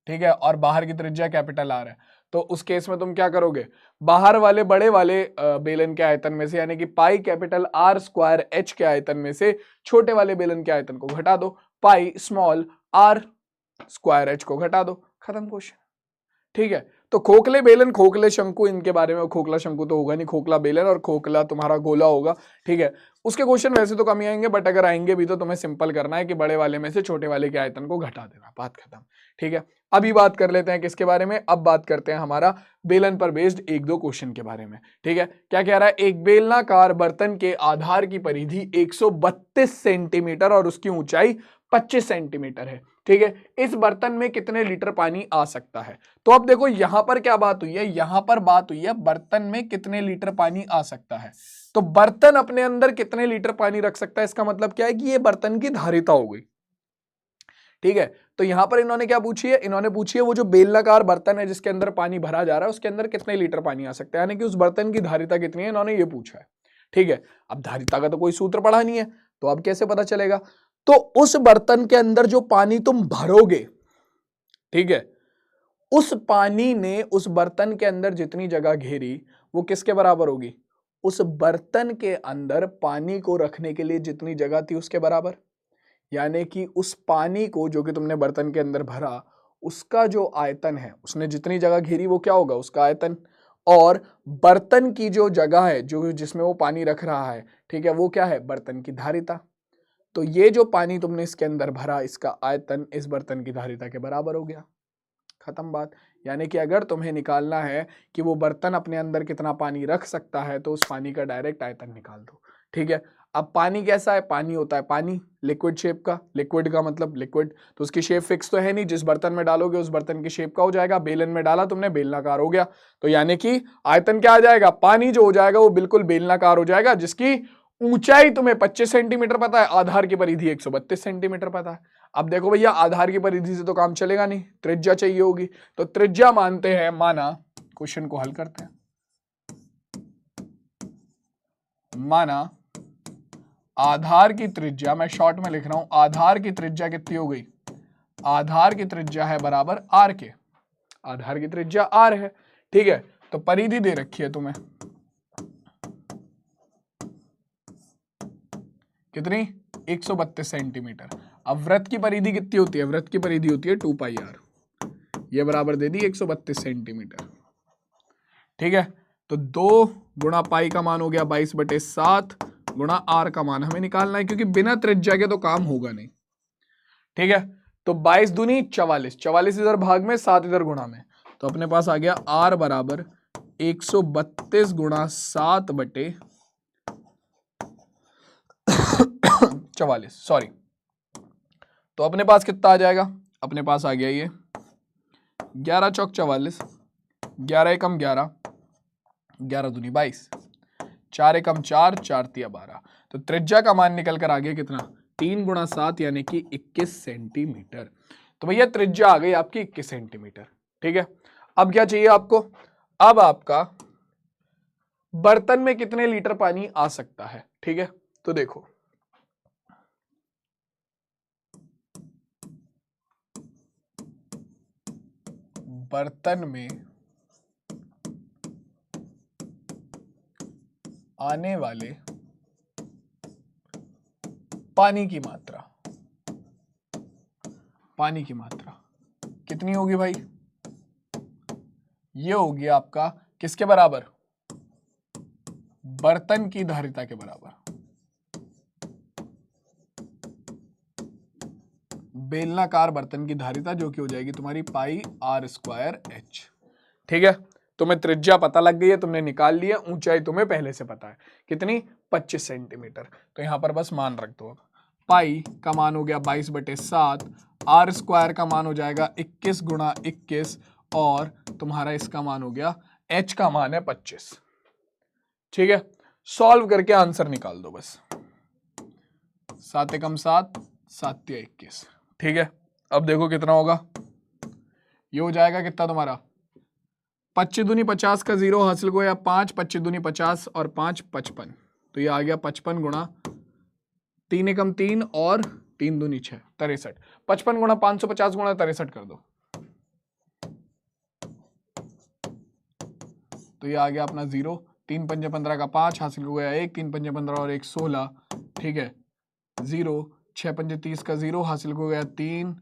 ठीक है, और बाहर की त्रिज्या कैपिटल आर है, तो उस केस में तुम क्या करोगे, बाहर वाले बड़े वाले बेलन के आयतन में से यानी कि pi capital R square H के आयतन में से छोटे वाले बेलन के आयतन को घटा दो, pi small r square h को घटा दो, खत्म क्वेश्चन। ठीक है, तो खोखले बेलन, खोखले शंकु, इनके बारे में, खोखला शंकु तो होगा नहीं, खोखला बेलन और खोखला तुम्हारा गोला होगा। ठीक है, उसके क्वेश्चन वैसे तो कम ही आएंगे, बट अगर आएंगे भी तो तुम्हें सिंपल करना है कि बड़े वाले में से छोटे वाले के आयतन को घटा देना, बात खत्म। ठीक है, अभी बात कर लेते हैं किसके बारे में, अब बात करते हैं हमारा बेलन पर बेस्ड एक दो क्वेश्चन के बारे में। ठीक है, क्या कह रहा है, एक बेलनाकार बर्तन के आधार की परिधि 132 सेंटीमीटर और उसकी ऊंचाई 25 सेंटीमीटर है। ठीक है, इस बर्तन में कितने लीटर पानी आ सकता है। तो अब देखो यहां पर क्या बात हुई है, यहां पर बात हुई है बर्तन में कितने लीटर पानी आ सकता है। तो बर्तन अपने अंदर कितने लीटर पानी रख सकता है, इसका मतलब क्या है कि ये बर्तन की धारिता हो गई। ठीक है, तो यहां पर इन्होंने क्या पूछी है, इन्होंने पूछी है वो जो बेलनाकार बर्तन है जिसके अंदर पानी भरा जा रहा है उसके अंदर कितने लीटर पानी आ सकता है, यानी कि उस बर्तन की धारिता कितनी है, इन्होंने ये पूछा है। ठीक है, अब धारिता का तो कोई सूत्र पढ़ा नहीं है, तो अब कैसे पता चलेगा, तो उस बर्तन के अंदर जो पानी तुम भरोगे, ठीक है, उस पानी ने उस बर्तन के अंदर जितनी जगह घेरी वो किसके बराबर होगी, उस बर्तन के अंदर पानी को रखने के लिए जितनी जगह थी उसके बराबर। यानी कि उस पानी को जो कि तुमने बर्तन के अंदर भरा उसका जो आयतन है, उसने जितनी जगह घेरी वो क्या होगा, उसका आयतन। और बर्तन की जो जगह है जो जिसमें वो पानी रख रहा है, ठीक है, वो क्या है, बर्तन की धारिता। तो ये जो पानी तुमने इसके अंदर भरा इसका आयतन इस बर्तन की धारिता के बराबर हो गया, खत्म बात। यानी कि अगर तुम्हें निकालना है कि वो बर्तन अपने अंदर कितना पानी रख सकता है तो उस पानी का डायरेक्ट आयतन निकाल दो। ठीक है, अब पानी कैसा है, पानी होता है पानी लिक्विड शेप का, लिक्विड का मतलब लिक्विड, तो उसकी शेप फिक्स तो है नहीं, जिस बर्तन में डालोगे उस बर्तन की शेप का हो जाएगा। बेलन में डाला तुमने, बेलनाकार हो गया, तो यानी कि आयतन क्या आ जाएगा, पानी जो हो जाएगा वो बिल्कुल बेलनाकार हो जाएगा, जिसकी ऊंचाई तुम्हें 25 सेंटीमीटर पता है, आधार की परिधि 132 सेंटीमीटर पता है। अब देखो भैया आधार की परिधि से तो काम चलेगा नहीं, त्रिज्या चाहिए होगी, तो त्रिज्या मानते हैं, माना, क्वेश्चन को हल करते हैं, माना आधार की त्रिज्या, मैं शॉर्ट में लिख रहा हूं, आधार की त्रिज्या कितनी हो गई, आधार की त्रिज्या है बराबर आर के, आधार की त्रिज्या आर है। ठीक है, तो परिधि दे रखी है तुम्हें कितनी, 132 सेंटीमीटर। अब वृत्त की परिधि कितनी होती है, वृत्त की परिधि होती है 2 पाई आर, ये बराबर दे दी 132 सेंटीमीटर। ठीक है, तो 2 गुणा पाई का मान हो गया 22/7 गुणा आर का मान हमें निकालना है, क्योंकि बिना त्रिज्या के तो काम होगा नहीं। ठीक है, तो 22 दूनी 44, 44 इधर भाग में, 7 इधर गुणा में, तो अपने पास आ गया आर बराबर 132 गुणा 7/44, सॉरी। तो अपने पास कितना आ जाएगा, अपने पास आ गया ये 11 चौक 44, 11 एकम 11, 11 दूनी 22, 4 एकम 4, 4 तिया 12, तो त्रिज्या का मान निकल कर आ गया कितना, 3 गुणा 7 यानी कि 21 सेंटीमीटर। तो भैया त्रिज्या आ गई आपकी 21 सेंटीमीटर। ठीक है, अब क्या चाहिए आपको, अब आपका बर्तन में कितने लीटर पानी आ सकता है। ठीक है, तो देखो बर्तन में आने वाले पानी की मात्रा, पानी की मात्रा कितनी होगी भाई, ये हो गया आपका किसके बराबर, बर्तन की धारिता के बराबर, बेलनाकार बर्तन की धारिता, जो कि हो जाएगी तुम्हारी पाई आर स्क्वायर एच। ठीक है, तुम्हें त्रिज्या पता लग गई है, तुमने निकाल लिया, ऊंचाई तुम्हें पहले से पता है कितनी, 25 सेंटीमीटर। तो यहां पर बस मान रख दो। अब पाई का मान हो गया 22/7, आर स्क्वायर का मान हो जाएगा 21 गुणा 21, और तुम्हारा इसका मान हो गया, एच का मान है 25। ठीक है, सॉल्व करके आंसर निकाल दो बस। 7 एकम 7, 7 21। ठीक है, अब देखो कितना होगा, ये हो जाएगा कितना तुम्हारा, 25 दूनी 50 का 0 हासिल को, या 5, 25 दूनी 50 और 5 55, तो ये आ गया 55 गुणा 3 एकम 3 और 3 दूनी 6, 63। 55 गुणा 550 गुणा 63 कर दो, तो ये आ गया अपना 0, 3 पंजे 15 का 5 हासिल हो गया 1, 3 पंजे 15 और 1 16। ठीक है, 0, 6 पंजे 30 का 0 हासिल हो गया 3,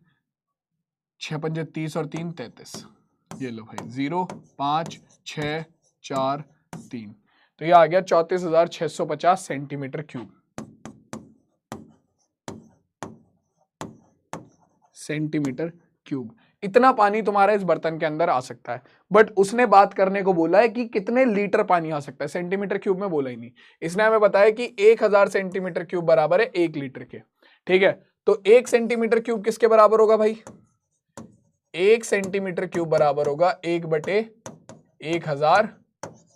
6 पंजे 30 और 3 33। ये लो भाई 0, 5, 6, 4, 3, तो ये आ गया 34,650 सेंटीमीटर क्यूब। सेंटीमीटर क्यूब इतना पानी तुम्हारा इस बर्तन के अंदर आ सकता है। बट उसने बात करने को बोला है कि कितने लीटर पानी आ सकता है, सेंटीमीटर क्यूब में बोला ही नहीं। इसने हमें बताया कि 1000 सेंटीमीटर क्यूब बराबर है 1 लीटर के। ठीक है, तो 1 सेंटीमीटर क्यूब किसके बराबर होगा भाई, 1 सेंटीमीटर क्यूब बराबर होगा 1/1000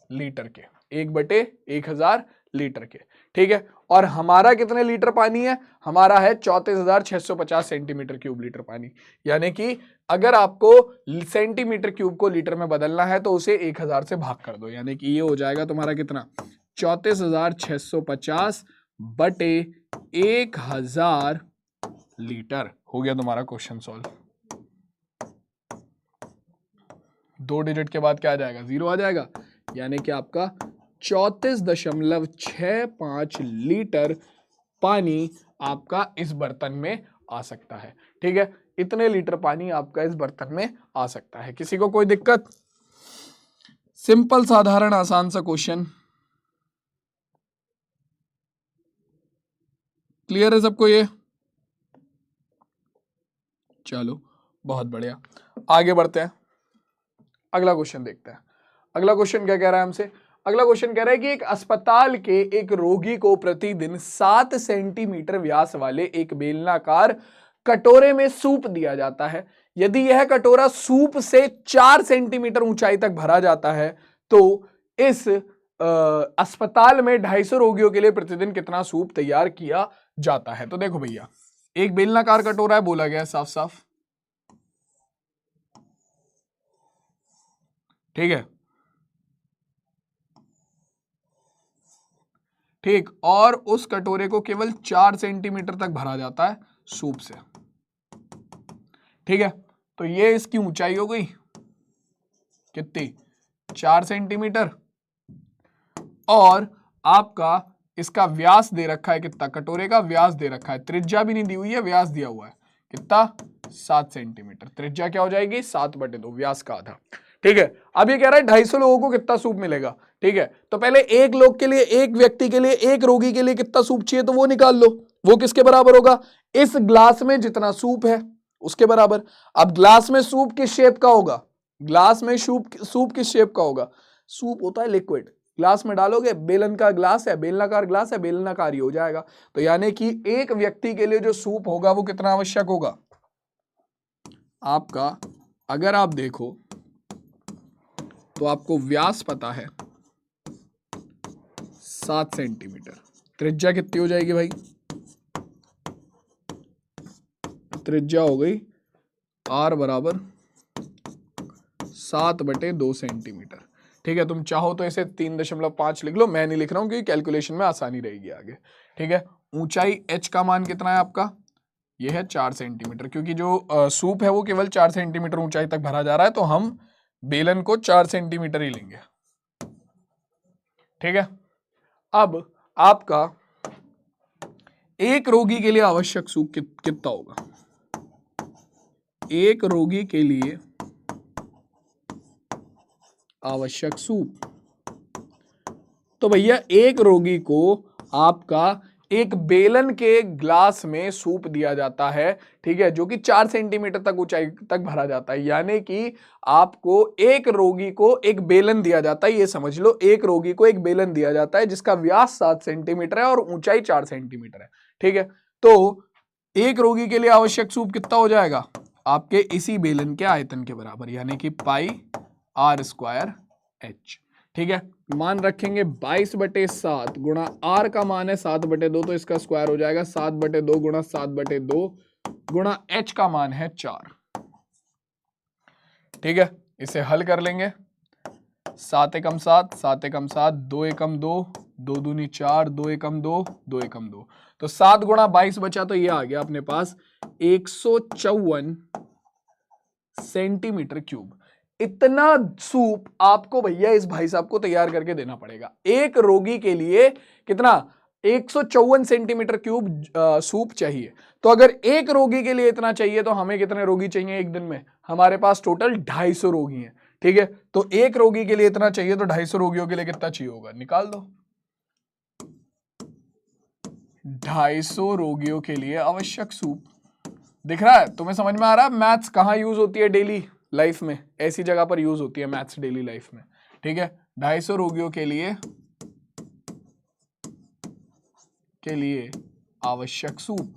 लीटर के, 1/1000 लीटर के। ठीक है, और हमारा कितने लीटर पानी है, हमारा है 34,650 सेंटीमीटर क्यूब लीटर पानी। यानी कि अगर आपको सेंटीमीटर क्यूब को लीटर में बदलना है तो उसे 1000 से भाग कर दो, यानी कि ये हो जाएगा तुम्हारा कितना, 34,650 बटे 1000 लीटर। हो गया तुम्हारा क्वेश्चन सॉल्व। 2 डिजिट के बाद क्या आ जाएगा, 0 आ जाएगा, यानी कि आपका 34.65 लीटर पानी आपका इस बर्तन में आ सकता है। ठीक है, इतने लीटर पानी आपका इस बर्तन में आ सकता है। किसी को कोई दिक्कत, सिंपल साधारण आसान सा क्वेश्चन, क्लियर है सबको ये, चलो बहुत बढ़िया, आगे बढ़ते हैं, अगला क्वेश्चन देखते हैं। अगला क्वेश्चन क्या कह रहा है हमसे, अगला क्वेश्चन कह रहा है कि एक अस्पताल के एक रोगी को प्रतिदिन 7 सेंटीमीटर व्यास वाले एक बेलनाकार कटोरे में सूप दिया जाता है। यदि यह कटोरा सूप से 4 सेंटीमीटर ऊंचाई तक भरा जाता है तो इस अस्पताल में 250 रोगियों के लिए प्रतिदिन कितना सूप तैयार किया जाता है। तो देखो भैया, एक बेलनाकार कटोरा है, बोला गया है साफ साफ, ठीक है, ठीक, और उस कटोरे को केवल 4 सेंटीमीटर तक भरा जाता है सूप से। ठीक है, तो ये इसकी ऊंचाई हो गई कितनी, 4 सेंटीमीटर, और आपका इसका व्यास दे रखा है कितना, कटोरे का व्यास दे रखा है, त्रिज्या भी नहीं दी हुई है, व्यास दिया हुआ है कितना, 7 सेंटीमीटर। त्रिज्या क्या हो जाएगी, 7/2, व्यास का आधा। ठीक है, अब ये कह रहा है 250 लोगों को कितना सूप मिलेगा। ठीक है, तो पहले एक लोग के लिए, एक व्यक्ति के लिए, एक रोगी के लिए कितना सूप चाहिए तो वो निकाल लो, वो किसके बराबर होगा, इस ग्लास में जितना सूप है उसके बराबर। अब ग्लास में सूप किस शेप का होगा, ग्लास में सूप किस शेप का होगा, सूप होता है लिक्विड, ग्लास में डालोगे, बेलन का ग्लास है, बेलनाकार ग्लास है, बेलनाकार ही हो जाएगा। तो यानी कि एक व्यक्ति के लिए जो सूप होगा वो कितना आवश्यक होगा आपका, अगर आप देखो तो आपको व्यास पता है 7 सेंटीमीटर, त्रिज्या कितनी हो जाएगी भाई, त्रिज्या हो गई r बराबर 7/2 सेंटीमीटर। ठीक है, तुम चाहो तो इसे 3.5 लिख लो, मैं नहीं लिख रहा हूं क्योंकि कैलकुलेशन में आसानी रहेगी आगे। ठीक है, ऊंचाई h का मान कितना है आपका, यह है 4 सेंटीमीटर, क्योंकि जो सूप है वो केवल 4 सेंटीमीटर ऊंचाई तक भरा जा रहा है, तो हम बेलन को 4 सेंटीमीटर ही लेंगे। ठीक है, अब आपका एक रोगी के लिए आवश्यक सूप कितना होगा, एक रोगी के लिए आवश्यक सूप। तो भैया एक रोगी को आपका एक बेलन के ग्लास में सूप दिया जाता है, ठीक है, जो कि 4 सेंटीमीटर तक ऊंचाई तक भरा जाता है। यानी कि आपको एक रोगी को एक बेलन दिया जाता है, ये समझ लो, एक रोगी को एक बेलन दिया जाता है जिसका व्यास 7 सेंटीमीटर है और ऊंचाई 4 सेंटीमीटर है, ठीक है। तो एक रोगी के लिए आवश्यक सूप कितना हो जाएगा? आपके इसी बेलन के आयतन के बराबर, यानी कि पाई आर स्क्वायर एच, ठीक है। मान रखेंगे 22/7 गुणा आर का मान है 7/2, तो इसका स्क्वायर हो जाएगा 7/2 गुणा 7/2 गुणा एच का मान है 4, ठीक है। इसे हल कर लेंगे। 7 एकम 7, 7 एकम 7, 2 एकम 2, 2 दूनी 4, 2 एकम 2, 2 एकम 2, तो 7 गुणा 22 बचा, तो ये आ गया अपने पास 154 सेंटीमीटर क्यूब। इतना सूप आपको भैया इस भाई साहब को तैयार करके देना पड़ेगा एक रोगी के लिए। कितना? 154 सेंटीमीटर क्यूब सूप चाहिए। तो अगर एक रोगी के लिए इतना चाहिए तो हमें कितने रोगी चाहिए एक दिन में? हमारे पास टोटल 250 रोगी हैं, ठीक है। तो एक रोगी के लिए इतना चाहिए, तो 250 रोगियों के लिए कितना चाहिए होगा? निकाल दो। 250 रोगियों के लिए आवश्यक सूप दिख रहा है? तुम्हें समझ में आ रहा है मैथ्स कहाँ यूज होती है डेली लाइफ में? ऐसी जगह पर यूज होती है मैथ्स डेली लाइफ में, ठीक है। 250 रोगियों के लिए आवश्यक सूप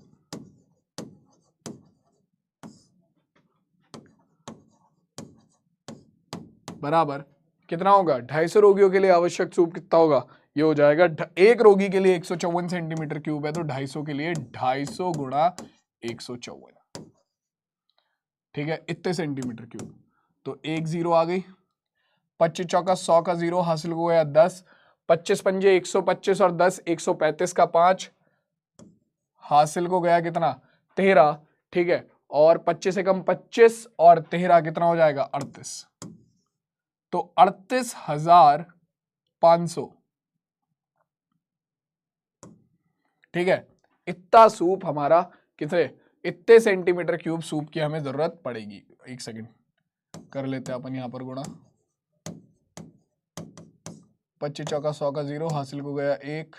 बराबर कितना होगा? 250 रोगियों के लिए आवश्यक सूप कितना होगा? ये हो जाएगा, एक रोगी के लिए 154 सेंटीमीटर क्यूब है, तो 250 के लिए 250 गुणा 154, ठीक है, इतने सेंटीमीटर क्यूब। तो एक जीरो आ गई, 25 चौका 100 का 0 हासिल हो गया 10, 25 पंजे 125 और 10 135 का 5 हासिल को गया कितना? 13, ठीक है। और 25 से कम 25 और 13 कितना हो जाएगा? 38, तो 38,500, ठीक है। इतना सूप हमारा कितने, इतने सेंटीमीटर क्यूब सूप की हमें जरूरत पड़ेगी। एक सेकंड कर लेते हैं अपन यहां पर गुणा। 25 चौका 100 का 0 हासिल को गया 1,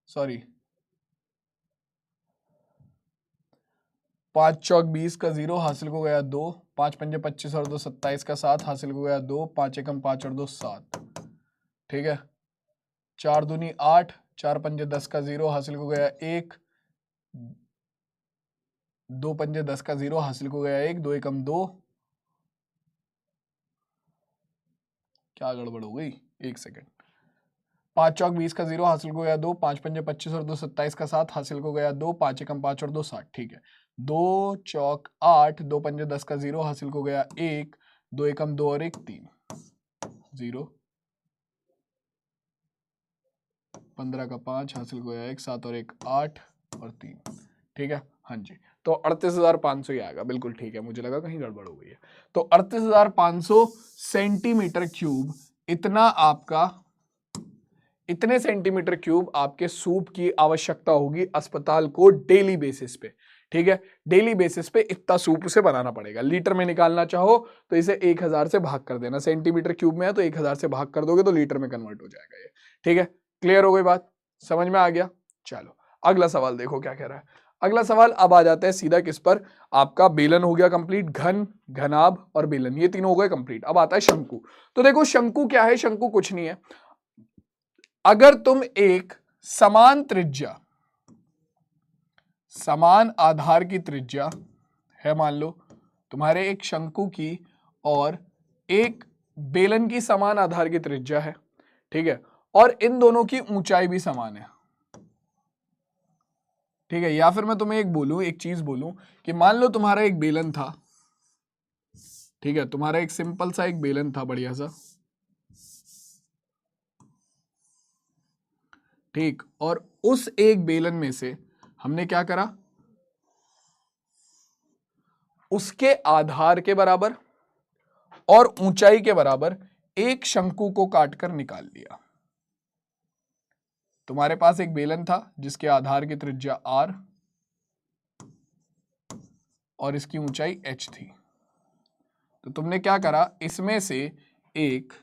सॉरी 5 चौक 20 का 0 हासिल को गया 2, 5 पंजे 25 और 2 27 का 7 हासिल को गया 2, 5 एकम 5 और 2 7, ठीक है। 4 दूनी 8, 4 पंजे 10 का 0 हासिल को गया 1, 2 पंजे 10 का 0 हासिल को गया 1, 2 एकम 2, क्या गड़बड़ हो गई? एक सेकेंड। 5 चौक 20 का 0 हासिल को गया 2, 5 पंजे 25 और 2 27 का 7 हासिल को गया 2, 5 एकम 5 और 2 7, ठीक है। 2 चौक 8, 2 पंजे 10 का 0 हासिल को गया 1, 2 एकम 2 और 1 3, 0, 15 का 5 हासिल को गया 1, 7 और 1 8 और 3, ठीक है। हाँ जी, तो 38,500 ही आएगा, बिल्कुल ठीक है। मुझे लगा कहीं गड़बड़ हो गई है। तो 38,500 सेंटीमीटर क्यूब, इतने सेंटीमीटर क्यूब आपके सूप की आवश्यकता होगी अस्पताल को डेली बेसिस पे, ठीक है। डेली बेसिस पे इतना सूप उसे बनाना पड़ेगा। लीटर में निकालना चाहो तो इसे 1000 से भाग कर देना, सेंटीमीटर क्यूब में है तो 1000 से भाग कर दोगे तो लीटर में कन्वर्ट हो जाएगा ये, ठीक है। क्लियर हो गई बात? समझ में आ गया? चलो अगला सवाल देखो क्या कह रहा है। अगला सवाल अब आ जाता है सीधा किस पर? आपका बेलन हो गया कंप्लीट, घन, घनाभ और बेलन, ये तीनों हो गए कंप्लीट। अब आता है शंकु। तो देखो शंकु क्या है? शंकु कुछ नहीं है। अगर तुम एक समान त्रिज्या, समान आधार की त्रिज्या है, मान लो तुम्हारे एक शंकु की और एक बेलन की समान आधार की त्रिज्या है, ठीक है, और इन दोनों की ऊंचाई भी समान है, ठीक है। या फिर मैं तुम्हें एक चीज बोलूं कि मान लो तुम्हारा एक बेलन था, ठीक है, तुम्हारा एक सिंपल सा एक बेलन था, बढ़िया सा, ठीक, और उस एक बेलन में से हमने क्या करा? उसके आधार के बराबर और ऊंचाई के बराबर एक शंकु को काटकर निकाल लिया। तुम्हारे पास एक बेलन था जिसके आधार की त्रिज्या r और इसकी ऊंचाई h थी। तो तुमने क्या करा? इसमें से एक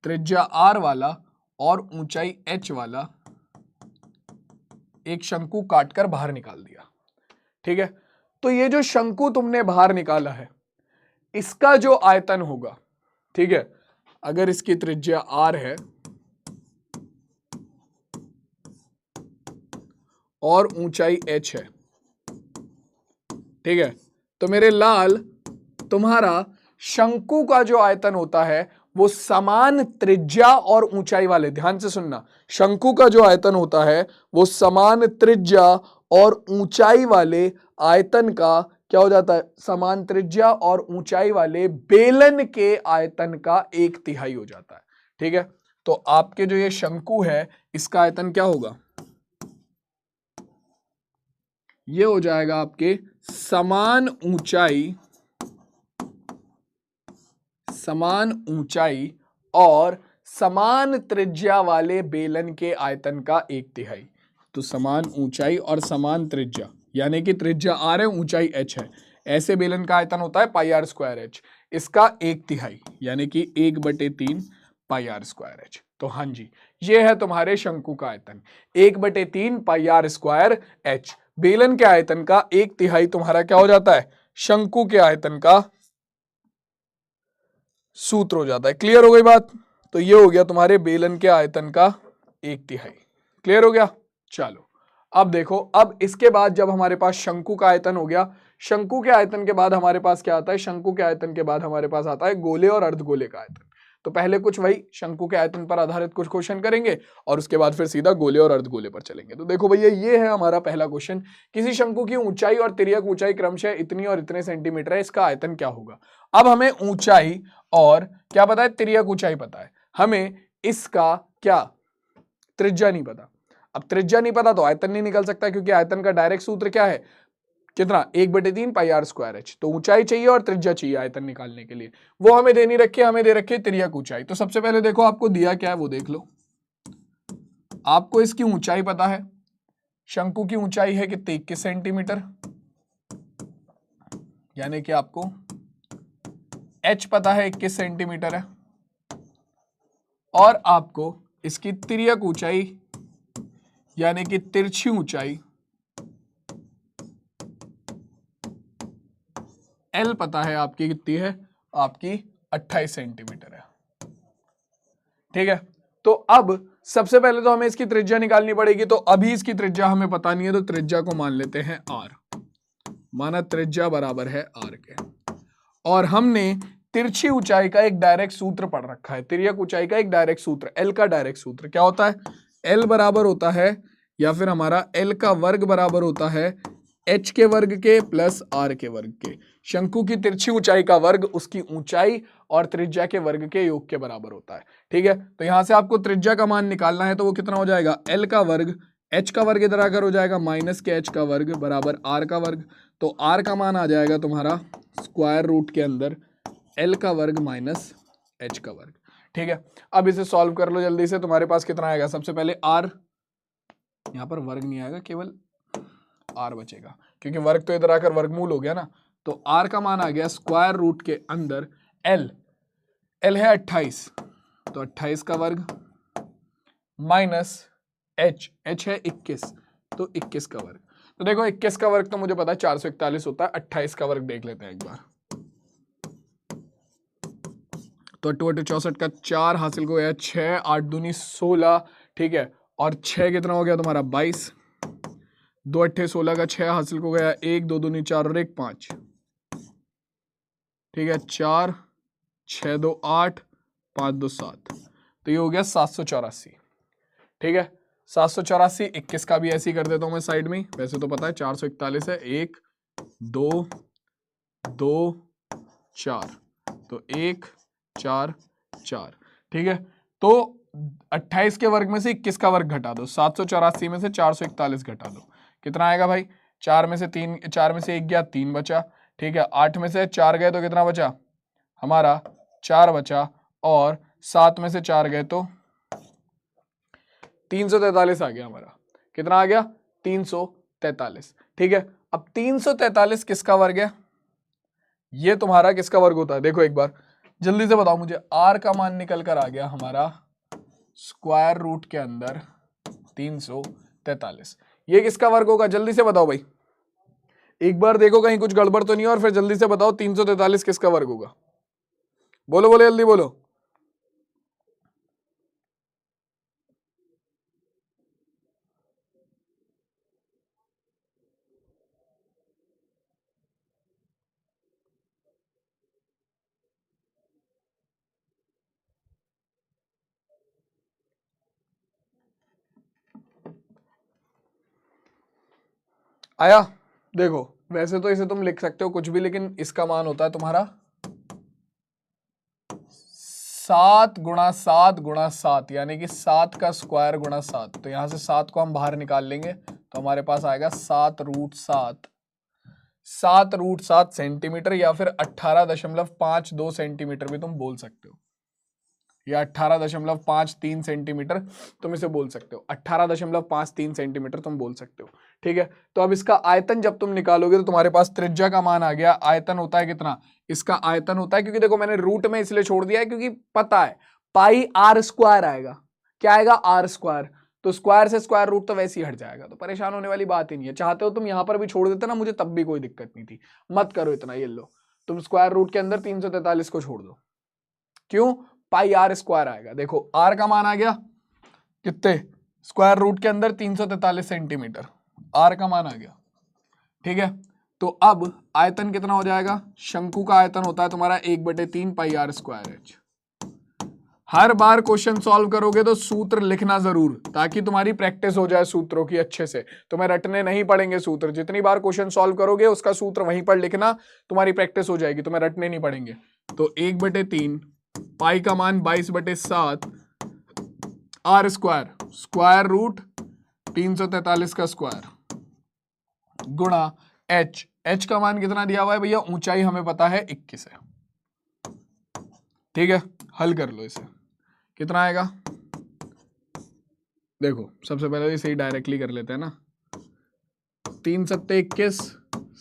त्रिज्या r वाला और ऊंचाई h वाला एक शंकु काटकर बाहर निकाल दिया। ठीक है, तो ये जो शंकु तुमने बाहर निकाला है इसका जो आयतन होगा, ठीक है, अगर इसकी त्रिज्या r है और ऊंचाई h है, ठीक है, तो मेरे लाल तुम्हारा शंकु का जो आयतन होता है वो समान त्रिज्या और ऊंचाई वाले, ध्यान से सुनना, शंकु का जो आयतन होता है वो समान त्रिज्या और ऊंचाई वाले आयतन का क्या हो जाता है, समान त्रिज्या और ऊंचाई वाले बेलन के आयतन का 1/3 हो जाता है। ठीक है, तो आपके जो ये शंकु है इसका आयतन क्या होगा, ये हो जाएगा आपके समान ऊंचाई और समान त्रिज्या वाले बेलन के आयतन का 1/3। तो समान ऊंचाई और समान त्रिज्या, यानी कि त्रिज्या r है, ऊंचाई h है, ऐसे बेलन का आयतन होता है πr²h, इसका 1/3 यानी कि 1/3 πr²h। तो हाँ जी, ये है तुम्हारे शंकु का आयतन 1/3 πr²h। बेलन के आयतन का 1/3 तुम्हारा क्या हो जाता है, शंकु के आयतन का सूत्र हो जाता है। क्लियर हो गई बात? तो ये हो गया तुम्हारे बेलन के आयतन का 1/3। क्लियर हो गया? चलो अब देखो, अब इसके बाद जब हमारे पास शंकु का आयतन हो गया, शंकु के आयतन के बाद हमारे पास क्या आता है, शंकु के आयतन के बाद हमारे पास आता है गोले और अर्धगोले का आयतन। तो पहले कुछ वही शंकु के आयतन पर आधारित कुछ क्वेश्चन करेंगे और उसके बाद फिर सीधा गोले और अर्धगोले पर चलेंगे। तो देखो भैया, ये है हमारा पहला क्वेश्चन, किसी शंकु की ऊंचाई और तिर्यक ऊंचाई क्रमशः इतनी और इतने सेंटीमीटर है, इसका आयतन क्या होगा। अब हमें ऊंचाई और क्या पता है, तिर्यक ऊंचाई पता है, हमें इसका क्या त्रिज्या नहीं पता। अब त्रिज्या नहीं पता तो आयतन नहीं निकल सकता, क्योंकि आयतन का डायरेक्ट सूत्र क्या है, कितना, 1/3 πr²h। तो ऊंचाई चाहिए और त्रिज्या चाहिए आयतन निकालने के लिए, वो हमें देनी रखी है, हमें दे रखी है तिर्यक ऊंचाई। तो सबसे पहले देखो आपको दिया क्या है वो देख लो, आपको इसकी ऊंचाई पता है, शंकु की ऊंचाई है कितनी, 21 सेंटीमीटर, यानी कि आपको h पता है 21 सेंटीमीटर है, और आपको इसकी तिर्यक ऊंचाई यानी कि तिरछी ऊंचाई L पता है आपकी कितनी है, आपकी 28 सेंटीमीटर है। ठीक है, तो अब सबसे पहले तो हमें इसकी त्रिज्या निकालनी पड़ेगी। तो अभी इसकी त्रिज्या हमें पता नहीं है, तो त्रिज्या को मान लेते हैं r, माना त्रिज्या बराबर है r के, और हमने तिरछी ऊंचाई का एक डायरेक्ट सूत्र पढ़ रखा है, तिर्यक ऊंचाई का एक डायरेक्ट सूत्र, L का डायरेक्ट सूत्र क्या होता है, L बराबर होता है, या फिर हमारा L का वर्ग बराबर होता है h के वर्ग के प्लस r के वर्ग के। शंकु की तिरछी ऊंचाई का वर्ग उसकी ऊंचाई और त्रिज्या के वर्ग के योग के बराबर होता है। ठीक है, तो यहां से आपको त्रिज्या का मान निकालना है, तो वो कितना हो जाएगा, L का वर्ग, h का वर्ग इधर आकर हो जाएगा माइनस के h का वर्ग बराबर r का वर्ग। तो r का मान आ जाएगा तुम्हारा स्क्वायर रूट के अंदर L का वर्ग माइनस h का वर्ग। ठीक है, अब इसे सॉल्व कर लो जल्दी से, तुम्हारे पास कितना आएगा, सबसे पहले r, यहां पर वर्ग नहीं आएगा, केवल r बचेगा, क्योंकि वर्ग तो इधर आकर वर्गमूल हो गया ना। तो r का मान आ गया स्क्वायर रूट के अंदर L है 28, तो 28 का वर्ग माइनस h है 21, तो 21 का वर्ग। तो देखो 21 का वर्ग तो मुझे पता है 441 होता है, 28 का वर्ग देख लेते हैं एक बार। तो 64 का 4 हासिल हो गया 6, 8 दूनी 16, ठीक है, और 6 कितना हो गया तुम्हारा 22, 2 अट्ठे 16 का 6 हासिल हो गया 1, 2 दूनी 4 और 1 5, ठीक है, 4, 6 2 8, 5 2 7, तो ये हो गया 784। ठीक है, 784, 21 का भी ऐसे ही कर देता हूं मैं साइड में, वैसे तो पता है 441 है, 1 2 2 4, तो 1 4 4। ठीक है, तो 28 के वर्ग में से 21 का वर्ग घटा दो, 784 में से 441 घटा दो, कितना आएगा भाई, 4 में से 1 गया 3 बचा, ठीक है, 8 में से 4 गए तो कितना बचा हमारा 4 बचा, और 7 में से 4 गए तो 343 आ गया हमारा, कितना आ गया 343। ठीक है, अब 343 किसका वर्ग है, ये तुम्हारा किसका वर्ग होता है? देखो एक बार जल्दी से बताओ मुझे, r का मान निकल कर आ गया हमारा स्क्वायर रूट के अंदर 343। ये किसका वर्ग होगा? जल्दी से बताओ भाई, एक बार देखो कहीं कुछ गड़बड़ तो नहीं है, और फिर जल्दी से बताओ 343 किसका वर्ग होगा? बोलो बोलो जल्दी बोलो। आया? देखो वैसे तो इसे तुम लिख सकते हो कुछ भी, लेकिन इसका मान होता है तुम्हारा 7 × 7 × 7, यानी कि 7 का स्क्वायर गुणा 7। तो यहां से 7 को हम बाहर निकाल लेंगे तो हमारे पास आएगा 7√7, 7√7 सेंटीमीटर, या फिर 18.52 सेंटीमीटर भी तुम बोल सकते हो, या 18.53 सेंटीमीटर तुम इसे बोल सकते हो, 18.53 सेंटीमीटर तुम बोल सकते हो। ठीक है, तो अब इसका आयतन जब तुम निकालोगे तो तुम्हारे पास त्रिज्या का मान आ गया। आयतन होता है कितना? इसका आयतन होता है, क्योंकि देखो मैंने रूट में इसलिए छोड़ दिया है क्योंकि पता है पाई r स्क्वायर आएगा। क्या आएगा? r square. तो स्क्वायर से स्क्वायर रूट तो वैसे ही हट जाएगा, तो परेशान होने वाली बात ही नहीं है। चाहते हो तुम यहां पर भी छोड़ देते ना, मुझे तब भी कोई दिक्कत नहीं थी। मत करो इतना, ये लो तुम स्क्वायर रूट के अंदर 343 को छोड़ दो। क्यों? पाई r स्क्वायर आएगा। देखो r का मान आ गया कितने? स्क्वायर रूट के अंदर 343 सेंटीमीटर, r का मान आ गया। ठीक है, तो अब आयतन कितना हो जाएगा? शंकु का आयतन होता है तुम्हारा 1/3 पाई r स्क्वायर h। हर बार क्वेश्चन सॉल्व करोगे तो सूत्र लिखना जरूर, ताकि तुम्हारी प्रैक्टिस हो जाए सूत्रों की अच्छे से। तुम्हें रटने नहीं पड़ेंगे सूत्र, जितनी बार क्वेश्चन सॉल्व करोगे उसका सूत्र वहीं पर लिखना, तुम्हारी प्रैक्टिस हो जाएगी, तुम्हें रटने नहीं पड़ेंगे। तो 1/3 पाई का मान 22/7 r स्क्वायर, स्क्वायर रूट 343 का स्क्वायर गुणा h। h का मान कितना दिया हुआ है भैया? ऊंचाई हमें पता है 21 है। ठीक है, हल कर लो इसे, कितना आएगा? देखो सबसे पहले इसे ही डायरेक्टली कर लेते हैं ना। 3 सत्ते 21,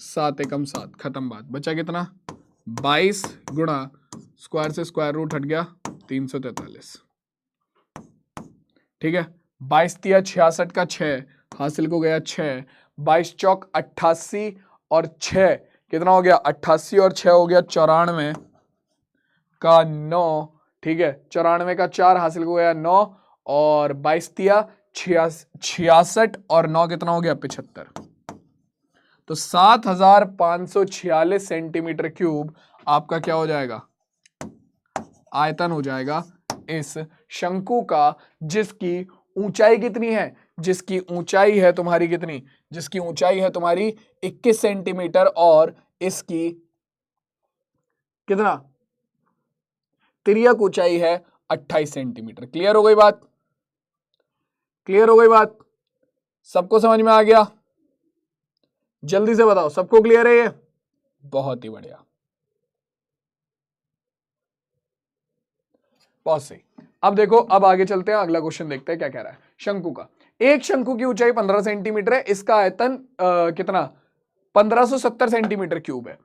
7 एकम 7, खत्म बात। बचा कितना? 22 गुणा स्क्वायर से स्क्वायर रूट हट गया 343। ठीक है, 22 तिया 66 का 6 हासिल को गया 6, 22 चौक 88 और 6 कितना हो गया? 88 और 6 हो गया 94 का 9। ठीक है, 94 का 4 हासिल को गया 9, और 22 तिया 66 और 9 कितना हो गया? 75। तो 7546 सेंटीमीटर क्यूब आपका क्या हो जाएगा? आयतन हो जाएगा इस शंकु का, जिसकी ऊंचाई कितनी है? जिसकी ऊंचाई है तुम्हारी कितनी? जिसकी ऊंचाई है तुम्हारी 21 सेंटीमीटर, और इसकी कितना? तिर्यक ऊंचाई है 28 सेंटीमीटर। क्लियर हो गई बात? क्लियर हो गई बात? सबको समझ में आ गया? जल्दी से बताओ, सबको क्लियर है ये? बहुत ही बढ़िया, बहुत सही। अब देखो, अब आगे चलते हैं, अगला क्वेश्चन देखते हैं क्या कह रहा है। शंकु का, एक शंकु की ऊंचाई 15 सेंटीमीटर है, इसका आयतन कितना? 1570 सेंटीमीटर क्यूब है।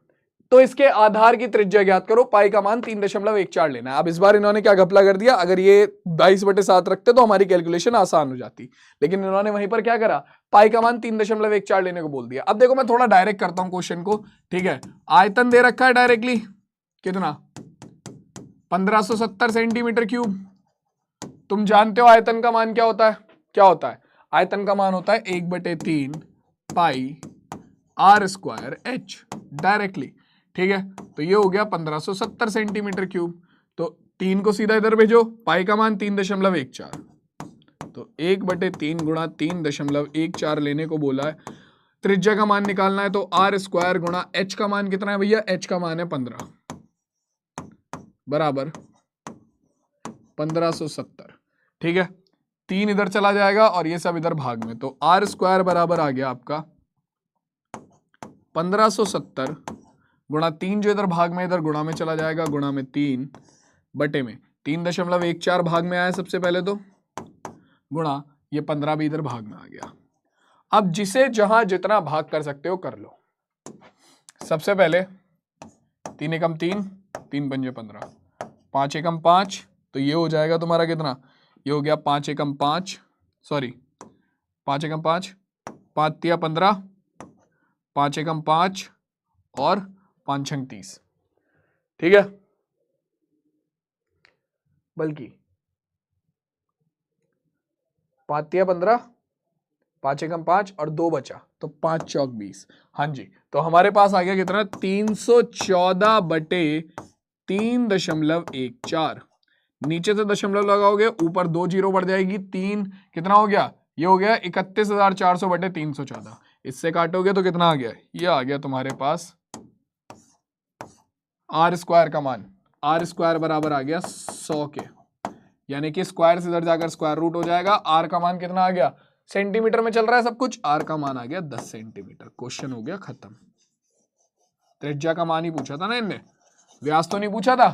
तो इसके आधार की त्रिज्या ज्ञात करो, पाई का मान 3.14 लेना है। अब इस बार इन्होंने क्या घपला कर दिया, अगर ये 22/7 रखते तो हमारी कैलकुलेशन आसान हो जाती, लेकिन इन्होंने वहीं पर क्या करा? पाई का मान 3.14 लेने को बोल दिया। अब देखो मैं थोड़ा डायरेक्ट करता हूं क्वेश्चन को। ठीक है, आयतन दे रखा है डायरेक्टली कितना? 1570 सेंटीमीटर क्यूब। तुम जानते हो आयतन का मान क्या होता है? क्या होता है? आयतन का मान होता है 1/3 पाई r स्क्वायर h डायरेक्टली। ठीक है, तो ये हो गया 1570 सेंटीमीटर क्यूब। तो 3 को सीधा इधर भेजो, पाई का मान 3.14, तो 1/3 गुणा 3.14 लेने को बोला है। त्रिज्या का मान निकालना है, तो r स्क्वायर गुणा h का मान कितना है भैया? h का मान है 15 बराबर 1570। ठीक है, 3 इधर चला जाएगा और ये सब इधर भाग में, तो r स्क्वायर बराबर आ गया आपका 1570 गुणा 3, जो इधर भाग में इधर गुणा में चला जाएगा, गुणा में 3 बटे में 3.14 भाग में आया सबसे पहले, तो गुणा ये 15 भी इधर भाग में आ गया। अब जिसे जहां जितना भाग कर सकते हो कर लो। सबसे पहले 3 एकम 3, 3 पंजे 15, 5 एकम 5, तो ये हो जाएगा तुम्हारा कितना, ये हो गया 5 एकम 5, सॉरी 5 एकम 5, 5 तिया 15, 5 एकम 5 और 5 छंग 30, ठीक है। बल्कि 5 तिया 15, 5 एकम 5 और 2 बचा, तो 5 चौक 20। हाँ जी, तो हमारे पास आ गया कितना, 314 बटे 3.14। नीचे से दशमलव लगाओगे, ऊपर 2 जीरो बढ़ जाएगी, 3 कितना हो गया, ये हो गया 31,400 बटे 314। इससे काटोगे तो कितना आ गया, ये आ गया तुम्हारे पास आर स्क्वायर का मान, आर स्क्वायर बराबर आ गया 100 के, यानी कि स्क्वायर से इधर जाकर स्क्वायर रूट हो जाएगा। आर का मान कितना आ गया, सेंटीमीटर में चल रहा है सब कुछ, आर का मान आ गया 10 सेंटीमीटर। क्वेश्चन हो गया खत्म। त्रिज्या का मान ही पूछा था ना इनने, व्यास तो नहीं पूछा था,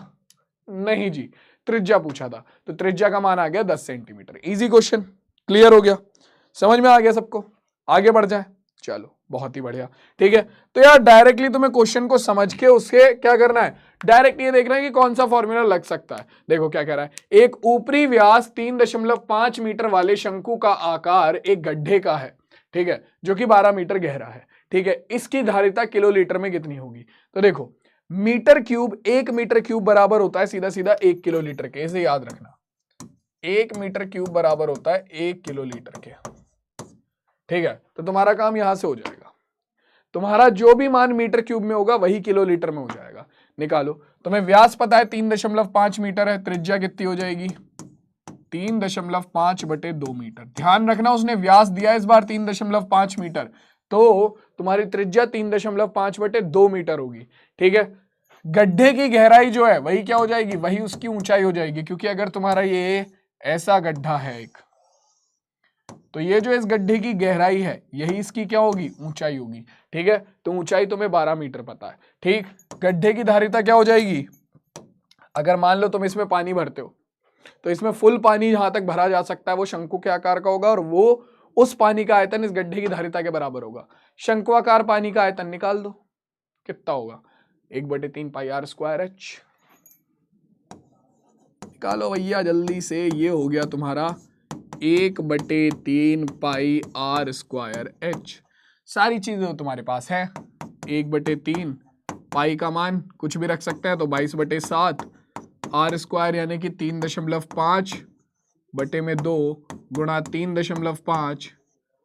नहीं जी, त्रिज्या पूछा था, तो त्रिज्या का मान आ गया 10 सेंटीमीटर। इजी क्वेश्चन, क्लियर हो गया, समझ में आ गया सबको, आगे बढ़ जाए। चलो बहुत ही बढ़िया, ठीक है। तो यार डायरेक्टली तुम्हें क्वेश्चन को समझ के उसके क्या करना है, डायरेक्ट ये देखना है कि कौन सा फॉर्मूला लग सकता है। देखो क्या कह रहा है, एक ऊपरी व्यास 3.5 मीटर वाले शंकु का आकार एक गड्ढे का है, ठीक है, जो कि 12 मीटर गहरा है, ठीक है। इसकी धारिता किलोलीटर में कितनी होगी। तो देखो मीटर क्यूब, 1 मीटर क्यूब बराबर होता है सीधा सीधा 1 किलोलीटर के, इसे याद रखना, 1 मीटर क्यूब बराबर होता है 1 किलोलीटर के, ठीक है। तो तुम्हारा काम यहां से हो जाएगा, तुम्हारा जो भी मान मीटर क्यूब में होगा वही किलोलीटर में हो जाएगा। निकालो, तुम्हें व्यास पता है 3.5 मीटर है, त्रिज्या कितनी हो जाएगी 3.5 बटे 2 मीटर। ध्यान रखना उसने व्यास दिया इस बार 3.5 मीटर, तो तुम्हारी त्रिज्या 3.5 बटे 2 मीटर होगी, ठीक है। गड्ढे की गहराई जो है वही क्या हो जाएगी, वही उसकी ऊंचाई हो जाएगी, क्योंकि अगर तुम्हारा ये ऐसा गड्ढा है एक, तो ये जो इस गड्ढे की गहराई है यही इसकी क्या होगी, ऊंचाई होगी, ठीक है। तो ऊंचाई तुम्हें 12 मीटर पता है, ठीक। गड्ढे की धारिता क्या हो जाएगी, अगर मान लो तुम इसमें पानी भरते हो, तो इसमें फुल पानी जहां तक भरा जा सकता है वो शंकु के आकार का होगा, और वो उस पानी का आयतन इस गड्ढे की धारिता के बराबर होगा। शंकुआकार पानी का आयतन निकाल दो, कितना होगा, 1/3 पाई आर स्क्वायर एच। निकालो भैया जल्दी से, ये हो गया तुम्हारा 1/3 पाई आर स्क्वायर एच। सारी चीजें तुम्हारे पास है, 1/3 पाई का मान कुछ भी रख सकते हैं, तो 22/7 आर स्क्वायर यानी कि 3.5 बटे में 2 गुणा 3.5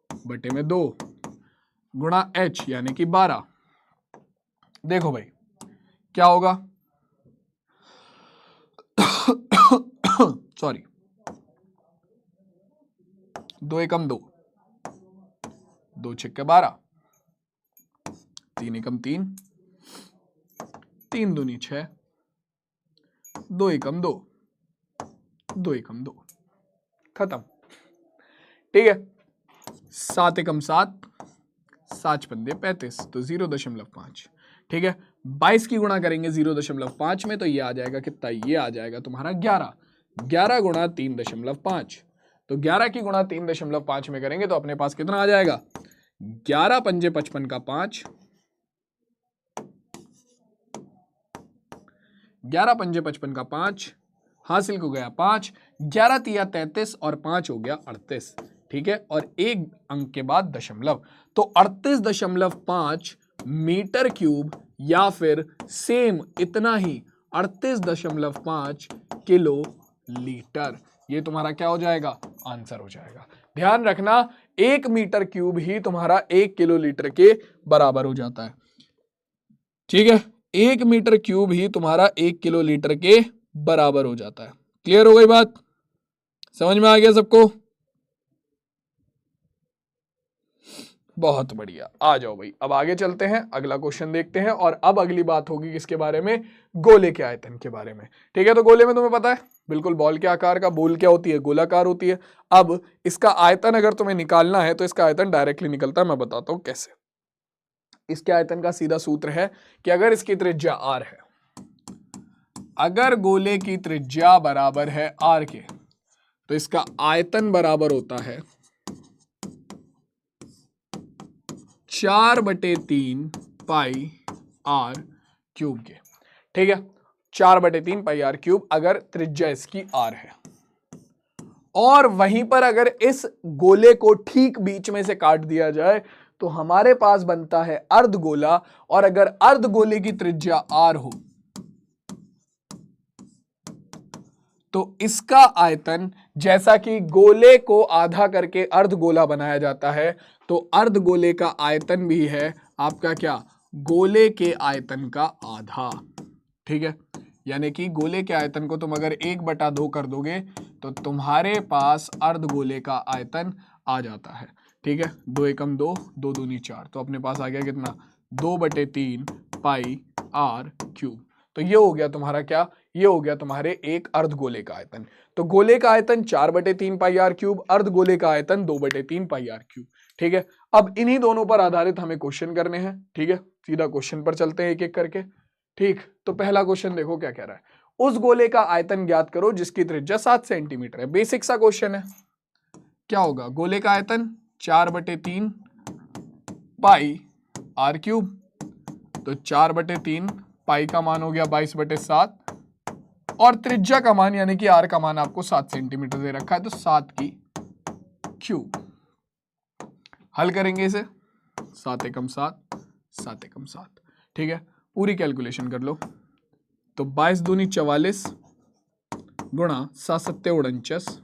बटे में 2 गुणा एच यानी कि 12। देखो भाई क्या होगा सॉरी, 2 एकम 2, 2 छक्के 12, 3 एकम 3, 3 दूनी 6, 2 एकम 2, 2 एकम 2, खत्म, ठीक है। 7 एकम 7, 7 पंजे 35, तो 0.5, ठीक है। 22 की गुणा करेंगे 0.5 में, तो ये आ जाएगा कितना, ये आ जाएगा तुम्हारा 11, 11 गुणा 3.5, तो 11 की गुणा 3.5 में करेंगे तो अपने पास कितना आ जाएगा, 11 पंजे 55 का 5, 11 पंजे 55 का 5, हासिल को गया 5, 11 तिया 33 और 5 हो गया 38, ठीक है। और एक अंक के बाद दशमलव, तो 38.5 मीटर क्यूब या फिर सेम इतना ही 38.5 किलो लीटर, ये तुम्हारा क्या हो जाएगा, आंसर हो जाएगा। ध्यान रखना 1 मीटर क्यूब ही तुम्हारा 1 किलो लीटर के बराबर हो जाता है, ठीक है। 1 मीटर क्यूब ही तुम्हारा 1 किलो लीटर के बराबर हो जाता है। क्लियर हो गई बात, समझ में आ गया सबको, बहुत बढ़िया। आ जाओ भाई, अब आगे चलते हैं, अगला क्वेश्चन देखते हैं, और अब अगली बात होगी किसके बारे में, गोले के आयतन के बारे में, ठीक है। तो गोले में तुम्हें पता है बिल्कुल बॉल के आकार का, बॉल क्या होती है, गोलाकार होती है। अब इसका आयतन अगर तुम्हें निकालना है तो इसका आयतन डायरेक्टली निकलता है, मैं बताता हूं कैसे। इसके आयतन का सीधा सूत्र है कि अगर इसकी त्रिज्या r है, अगर गोले की त्रिज्या बराबर है r के, तो इसका आयतन बराबर होता है 4/3 पाई r क्यूब के, ठीक है, 4/3 पाई आर क्यूब अगर त्रिज्या इसकी आर है। और वहीं पर अगर इस गोले को ठीक बीच में से काट दिया जाए तो हमारे पास बनता है अर्धगोला, और अगर अर्धगोले की त्रिज्या आर हो तो इसका आयतन, जैसा कि गोले को आधा करके अर्धगोला बनाया जाता है, तो अर्धगोले का आयतन भी है आपका क्या, गोले के आयतन का आधा। ठीक है, यानी कि गोले के आयतन को तुम अगर 1/2 कर दोगे तो तुम्हारे पास अर्धगोले का आयतन आ जाता है। ठीक है, 2 एकम 2, 2 दूनी 4, तो अपने पास आ गया कितना, 2/3 पाई आर क्यूब। तो ये हो गया तुम्हारा क्या, ये हो गया तुम्हारे एक अर्धगोले का आयतन। तो गोले का आयतन 4/3 पाई आर क्यूब, अर्धगोले का आयतन 2/3 पाई आर क्यूब। ठीक है, अब इन्हीं दोनों पर आधारित हमें क्वेश्चन करने हैं। ठीक है, सीधा क्वेश्चन पर चलते हैं एक एक करके। ठीक, तो पहला क्वेश्चन देखो क्या कह रहा है, उस गोले का आयतन ज्ञात करो जिसकी त्रिज्या 7 सेंटीमीटर है। बेसिक सा क्वेश्चन है। क्या होगा, गोले का आयतन 4/3 पाई आर क्यूब, तो 4/3 पाई का मान हो गया 22/7, और त्रिज्या का मान यानी कि आर का मान आपको 7 सेंटीमीटर दे रखा है, तो 7 की क्यूब। हल करेंगे इसे, 7 एकम 7, 7 एकम 7। ठीक है, पूरी कैलकुलेशन कर लो। तो 22 दूनी 44 गुणा 7 सत्ते 49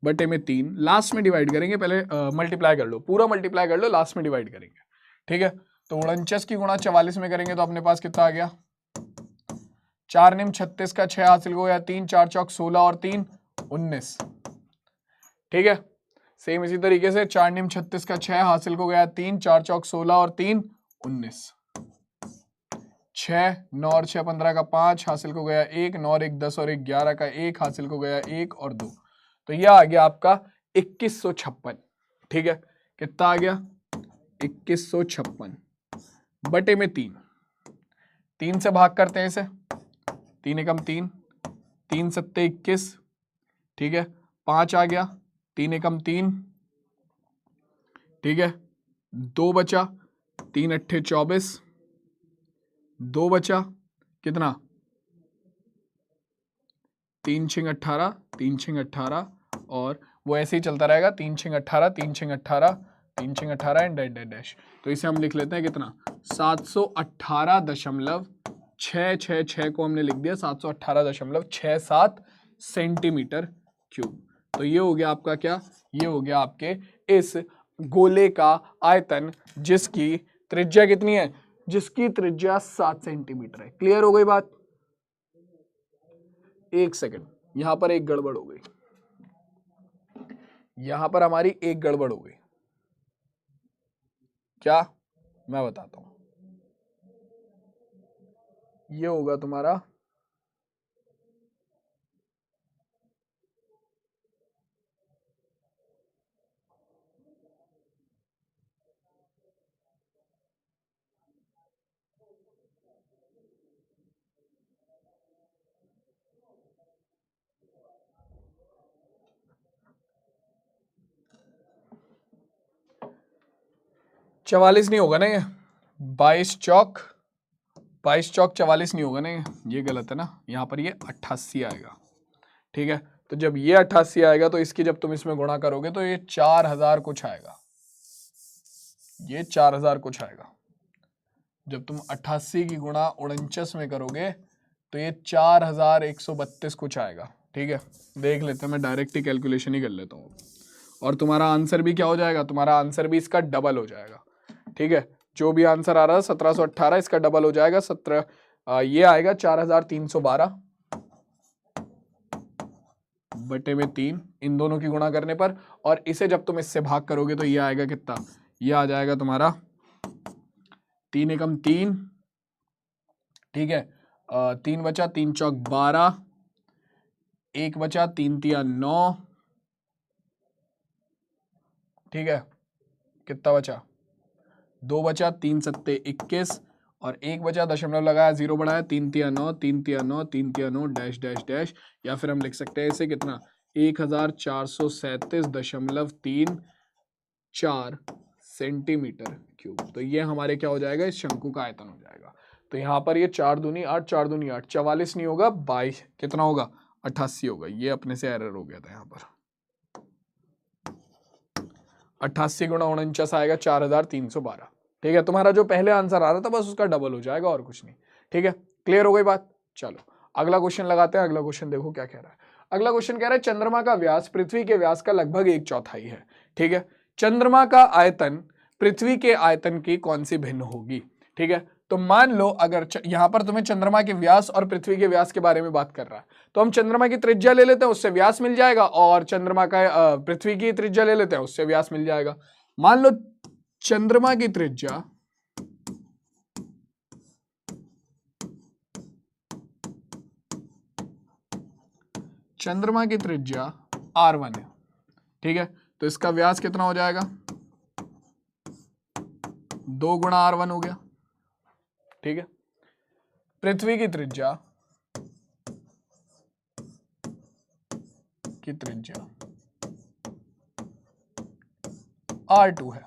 बटे में 3, लास्ट में डिवाइड करेंगे, पहले मल्टीप्लाई कर लो, पूरा मल्टीप्लाई कर लो, लास्ट में डिवाइड करेंगे। ठीक है, तो 49 की गुणा 44 में करेंगे तो अपने पास कितना आ गया, 4 निम 36 का 6 हासिल हो गया, 3 4 चौक 16 और 3 19। ठीक है, सेम इसी तरीके से 4 निम 36 का 6 हासिल हो गया, 3 4 चौक 16 और 3 19। 6 9 और 6 15 का 5 हासिल हो गया 1, 9 और 1 10 और 1 11 का 1 हासिल हो गया 1 और 2। तो यह आ गया आपका 2156। ठीक है, कितना आ गया, 2156 बटे में 3, 3 से भाग करते हैं इसे, 3 एकम 3, 3 सत्ते 21। ठीक है, 5 आ गया, 3 एकम 3। ठीक है, 2 बचा, 3 अट्ठे 24, 2 बचा कितना, 3 छिंग 18, 3 छिंग 18, और वो ऐसे ही चलता रहेगा, 3 छिंग 18, 3 छिंग 18, 3 छिंग 18 एंड डैश डैश डैश। तो इसे हम लिख लेते हैं कितना, 718.666 को हमने लिख दिया 718.67 सेंटीमीटर क्यूब। तो ये हो गया आपका क्या, ये हो गया आपके इस गोले का आयतन जिसकी त्रिज्या कितनी है, जिसकी त्रिज्या 7 सेंटीमीटर है। क्लियर हो गई बात। एक सेकंड, यहां पर एक गड़बड़ हो गई, यहां पर हमारी एक गड़बड़ हो गई। क्या, मैं बताता हूं। ये होगा तुम्हारा, चवालीस नहीं होगा ना ये, 22 चौक 44 नहीं होगा ना ये गलत है ना, यहाँ पर ये 88 आएगा। ठीक है, तो जब ये 88 आएगा तो इसकी जब तुम इसमें गुणा करोगे तो ये 4000 कुछ आएगा, ये 4000 कुछ आएगा। जब तुम 88 की गुणा 49 में करोगे तो ये 4132 कुछ आएगा। ठीक है, देख लेते हैं, मैं डायरेक्ट ही कैलकुलेशन ही कर लेता हूँ, और तुम्हारा आंसर भी क्या हो जाएगा, तुम्हारा आंसर भी इसका डबल हो जाएगा। ठीक है, जो भी आंसर आ रहा है 1718, इसका डबल हो जाएगा 17, ये आएगा 4312 बटे में 3, इन दोनों की गुणा करने पर, और इसे जब तुम इससे भाग करोगे तो ये आएगा कितना, ये आ जाएगा तुम्हारा 3 एकम 3। ठीक है, 3 बचा, 3 चौक 12, 1 बचा, 3 तिया 9। ठीक है, कितना बचा, 2 बचा, 3 सत्ते 21, और 1 बचा, दशमलव लगाया, 0 बढ़ाया, 3 तिया 9, 3 तिया 9, 3 तिया 9 डैश डैश डैश, या फिर हम लिख सकते हैं इसे कितना, 1437.34 सेंटीमीटर क्यूब। तो ये हमारे क्या हो जाएगा, इस शंकु का आयतन हो जाएगा। तो यहाँ पर ये 4 दूनी 8, 4 दूनी 8, 44 नहीं होगा 22, कितना होगा 88 होगा। ये अपने से एरर हो गया था यहाँ पर। 88 गुणा 49 आएगा 4312। ठीक है, तुम्हारा जो पहले आंसर आ रहा था बस उसका डबल हो जाएगा और कुछ नहीं। ठीक है, क्लियर हो गई बात। चलो अगला क्वेश्चन लगाते हैं। अगला क्वेश्चन देखो क्या कह रहा है। अगला क्वेश्चन कह रहा है चंद्रमा का व्यास पृथ्वी के व्यास का लगभग 1/4 है। ठीक है, चंद्रमा का आयतन पृथ्वी के आयतन की कौन सी भिन्न होगी। ठीक है, तो मान लो अगर यहां पर तुम्हें चंद्रमा के व्यास और पृथ्वी के व्यास के बारे में बात कर रहा है, तो हम चंद्रमा की त्रिज्या ले लेते हैं, उससे व्यास मिल जाएगा, और चंद्रमा का पृथ्वी की त्रिज्या ले लेते हैं, उससे व्यास मिल जाएगा। मान लो चंद्रमा की त्रिज्या r1 है। ठीक है, तो इसका व्यास कितना हो जाएगा, 2 गुणा r1 हो गया। ठीक है, पृथ्वी की त्रिज्या r2 है,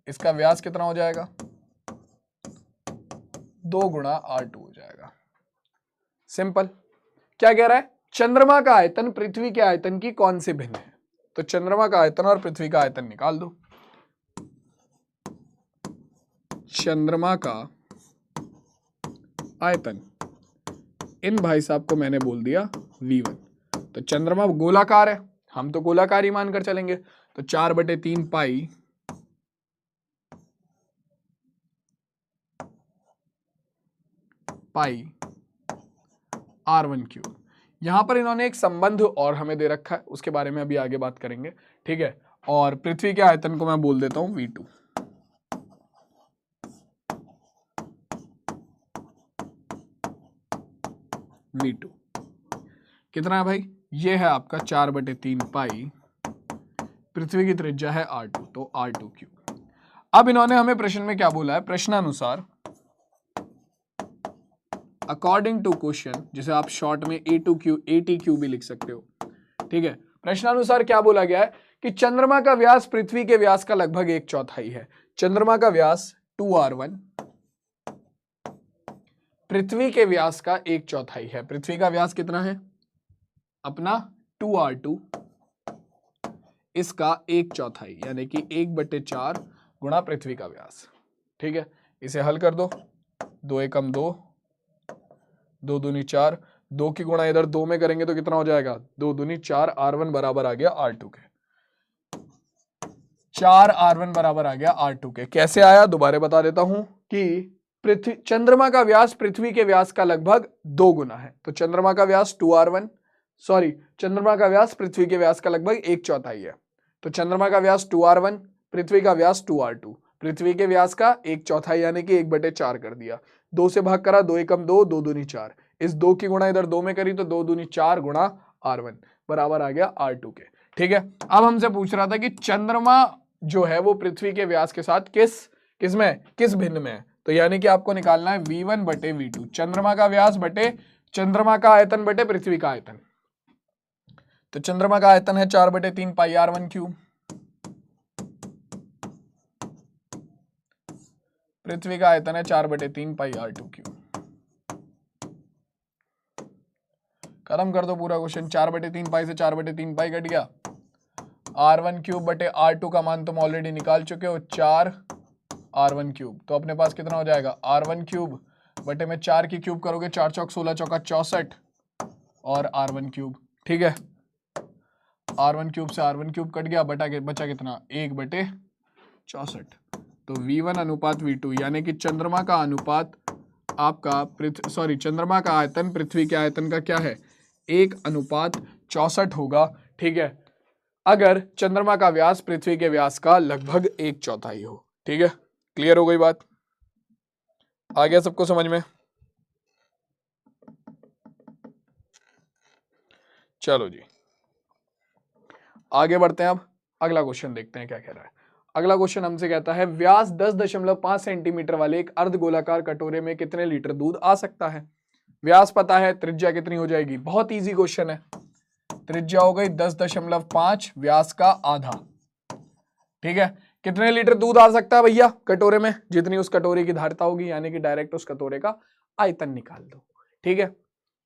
इसका व्यास कितना हो जाएगा, 2 गुणा r2 हो जाएगा। सिंपल। क्या कह रहा है, चंद्रमा का आयतन पृथ्वी के आयतन की कौन सी भिन्न है। तो चंद्रमा का आयतन और पृथ्वी का आयतन निकाल दो। चंद्रमा का आयतन, इन भाई साहब को मैंने बोल दिया V1। तो चंद्रमा गोलाकार है, हम तो गोलाकार ही मानकर चलेंगे। तो 4/3 पाई r1 क्यूब। यहां पर इन्होंने एक संबंध और हमें दे रखा है, उसके बारे में अभी आगे बात करेंगे। ठीक है, और पृथ्वी के आयतन को मैं बोल देता हूं V2। कितना है भाई, ये है आपका 4/3 पाई, पृथ्वी की त्रिज्या है r2, तो r2 क्यूब। अब इन्होंने हमें प्रश्न में क्या बोला है, प्रश्नानुसार अकॉर्डिंग टू क्वेश्चन, जिसे आप शॉर्ट में ATQ भी लिख सकते हो। ठीक है, प्रश्नानुसार क्या बोला गया है कि चंद्रमा का व्यास पृथ्वी के व्यास का लगभग 1/4 है। चंद्रमा का व्यास 2r1 पृथ्वी के व्यास का 1/4 है। पृथ्वी का व्यास कितना है अपना 2r2, इसका 1/4 यानी कि 1/4 गुणा पृथ्वी का व्यास। ठीक है, इसे हल कर दो, 2 एकम 2, 2 दूनी 4, 2 की गुणा इधर 2 में करेंगे तो कितना हो जाएगा, 2 दूनी 4, r1 बराबर आ गया r2 के। 4r1 बराबर आ गया r2 के। कैसे आया दोबारा बता देता हूं कि चंद्रमा का व्यास पृथ्वी के व्यास का लगभग 2 गुना है। तो चंद्रमा का व्यास चंद्रमा का व्यास पृथ्वी के व्यास का लगभग 1/4 है। तो चंद्रमा का व्यास 2r1, पृथ्वी का व्यास 2r2, पृथ्वी के व्यास का 1/4 यानी कि 1/4 कर दिया। 2 से भाग करा, 2 एकम 2, 2 दूनी 4, इस 2 की गुणा इधर 2 में करी तो 2 दूनी 4 गुणा r1 बराबर आ गया r2 के। ठीक है, अब हमसे पूछ रहा था कि चंद्रमा जो है वो पृथ्वी के व्यास के साथ किस भिन्न में है। तो यानी कि आपको निकालना है V1/V2, चंद्रमा का व्यास बटे चंद्रमा का आयतन बटे पृथ्वी का आयतन। तो चंद्रमा का आयतन है 4/3 पाई r1 क्यूब, पृथ्वी का आयतन है 4/3 पाई r2 क्यूब। खत्म कर दो पूरा क्वेश्चन। 4/3 पाई से 4/3 पाई कट गया, r1 क्यूब बटे r2 का मान तुम ऑलरेडी निकाल चुके हो, 4 r1 क्यूब। तो अपने पास कितना हो जाएगा, r1 क्यूब बटे में 4 की क्यूब करोगे, 4 चौक 16 चौका 64 और r1 क्यूब। ठीक है, r1 क्यूब से r1 क्यूब कट गया, बचा कितना, 1/64। तो V1 अनुपात V2 यानी कि चंद्रमा का अनुपात आपका चंद्रमा का आयतन पृथ्वी के आयतन का क्या है, 1/64 होगा। ठीक है, अगर चंद्रमा का व्यास पृथ्वी के व्यास का लगभग 1/4 हो। ठीक है, क्लियर हो गई बात, आ गया सबको समझ में। चलो जी आगे बढ़ते हैं। अब अगला क्वेश्चन देखते हैं क्या कह रहा है। अगला क्वेश्चन हमसे कहता है व्यास 10.5 सेंटीमीटर वाले एक अर्धगोलाकार कटोरे में कितने लीटर दूध आ सकता है। व्यास पता है, त्रिज्या कितनी हो जाएगी, बहुत इजी क्वेश्चन है। त्रिज्या हो गई 10.5, व्यास का आधा। ठीक है, कितने लीटर दूध आ सकता है भैया कटोरे में? जितनी उस कटोरे की धारिता होगी, यानी कि डायरेक्ट उस कटोरे का आयतन निकाल दो। ठीक है,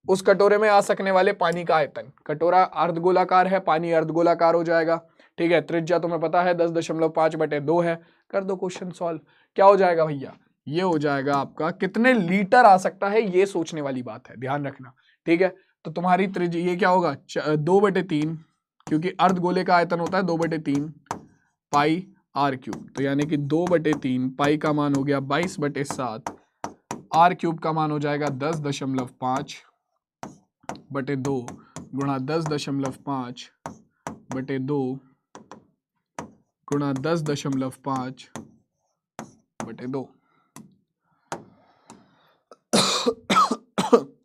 उस कटोरे में आ सकने वाले पानी का आयतन, कटोरा अर्धगोलाकार है, पानी अर्धगोलाकार हो जाएगा। ठीक है, त्रिज्या तुम्हें पता है 10.5/2 है। कर दो क्वेश्चन सॉल्व। क्या हो जाएगा भैया? ये हो जाएगा आपका कितने लीटर आ सकता है, ये सोचने वाली बात है, ध्यान रखना। ठीक है, तो तुम्हारी त्रिज्या ये क्या होगा? 2/3, क्योंकि अर्धगोले का आयतन होता है 2/3 पाई आर क्यूब। तो यानी कि 2/3 पाई का मान हो गया 22/7, आर क्यूब का मान हो जाएगा 10.5/2 गुणा 10.5/2 गुणा 10.5/2।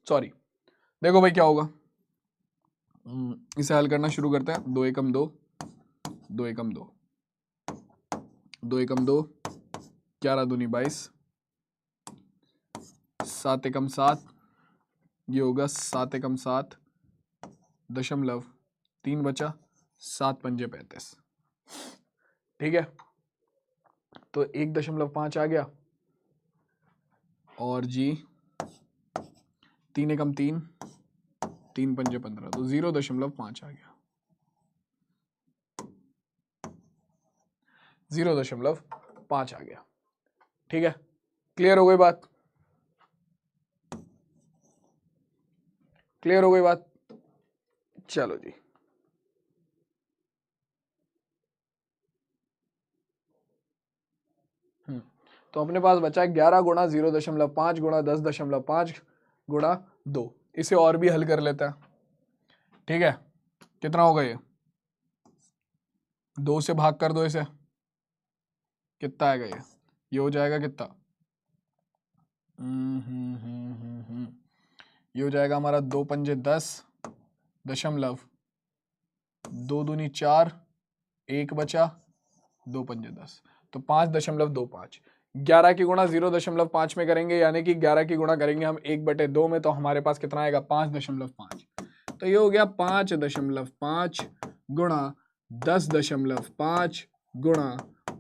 सॉरी, देखो भाई क्या होगा, इसे हल करना शुरू करते हैं। 2 एकम 2, 2 एकम 2, 2 एकम 2, 11 दूनी 22, 7 एकम 7, ये होगा 7 एकम 7 दशमलव 3 बचा, 7 पंजे 35। ठीक है, तो 1.5 आ गया, और जी 3 एकम 3, 3 पंजे 15, तो 0.5 आ गया, 0.5 आ गया। ठीक है, क्लियर हो गई बात? क्लियर हो गई बात? चलो जी, तो अपने पास बचा 11 गुणा 0.5 गुणा 10.5 गुणा 2। इसे और भी हल कर लेते हैं। ठीक है, कितना होगा ये? 2 से भाग कर दो इसे, कितना आएगा ये हो जाएगा कितना? ये हो जाएगा हमारा 2 पंजे 10 दशमलव 2 दूनी 4, 1 बचा, 2 पंजे 10, तो 5.25। 11 की गुणा 0.5 में करेंगे, यानी कि 11 की गुणा करेंगे हम 1/2 में, तो हमारे पास कितना आएगा? 5.5। तो ये हो गया 5.5 गुणा 10.5 गुणा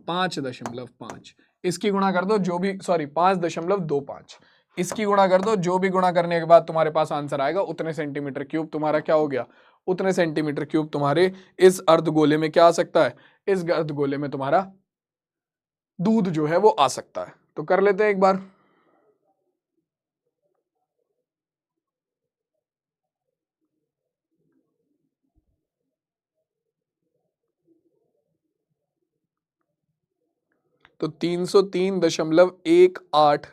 5.5। इसकी गुणा कर दो जो भी, सॉरी 5.25, इसकी गुणा कर दो, जो भी गुणा करने के बाद तुम्हारे पास आंसर आएगा उतने सेंटीमीटर क्यूब तुम्हारा क्या हो गया? उतने सेंटीमीटर क्यूब तुम्हारे इस अर्धगोले में क्या आ सकता है? इस अर्धगोले में तुम्हारा दूध जो है वो आ सकता है। तो कर लेते हैं एक बार। तो 303.1875,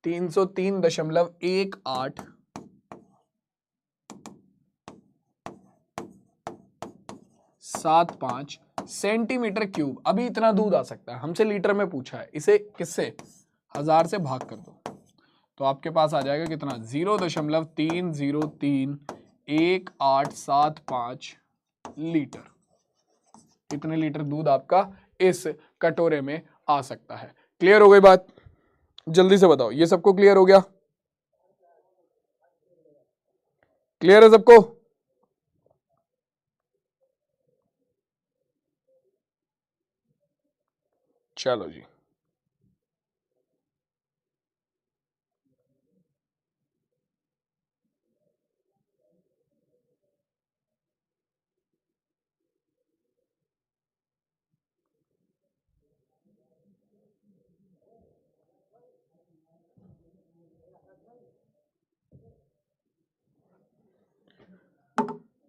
303.1875 सेंटीमीटर क्यूब। अभी इतना दूध आ सकता है, हमसे लीटर में पूछा है, इसे किससे? 1000 से भाग कर दो, तो आपके पास आ जाएगा कितना? 0.3031875 लीटर। इतने लीटर दूध आपका इस कटोरे में आ सकता है। क्लियर हो गई बात? जल्दी से बताओ, ये सबको क्लियर हो गया? क्लियर है सबको? चलो जी,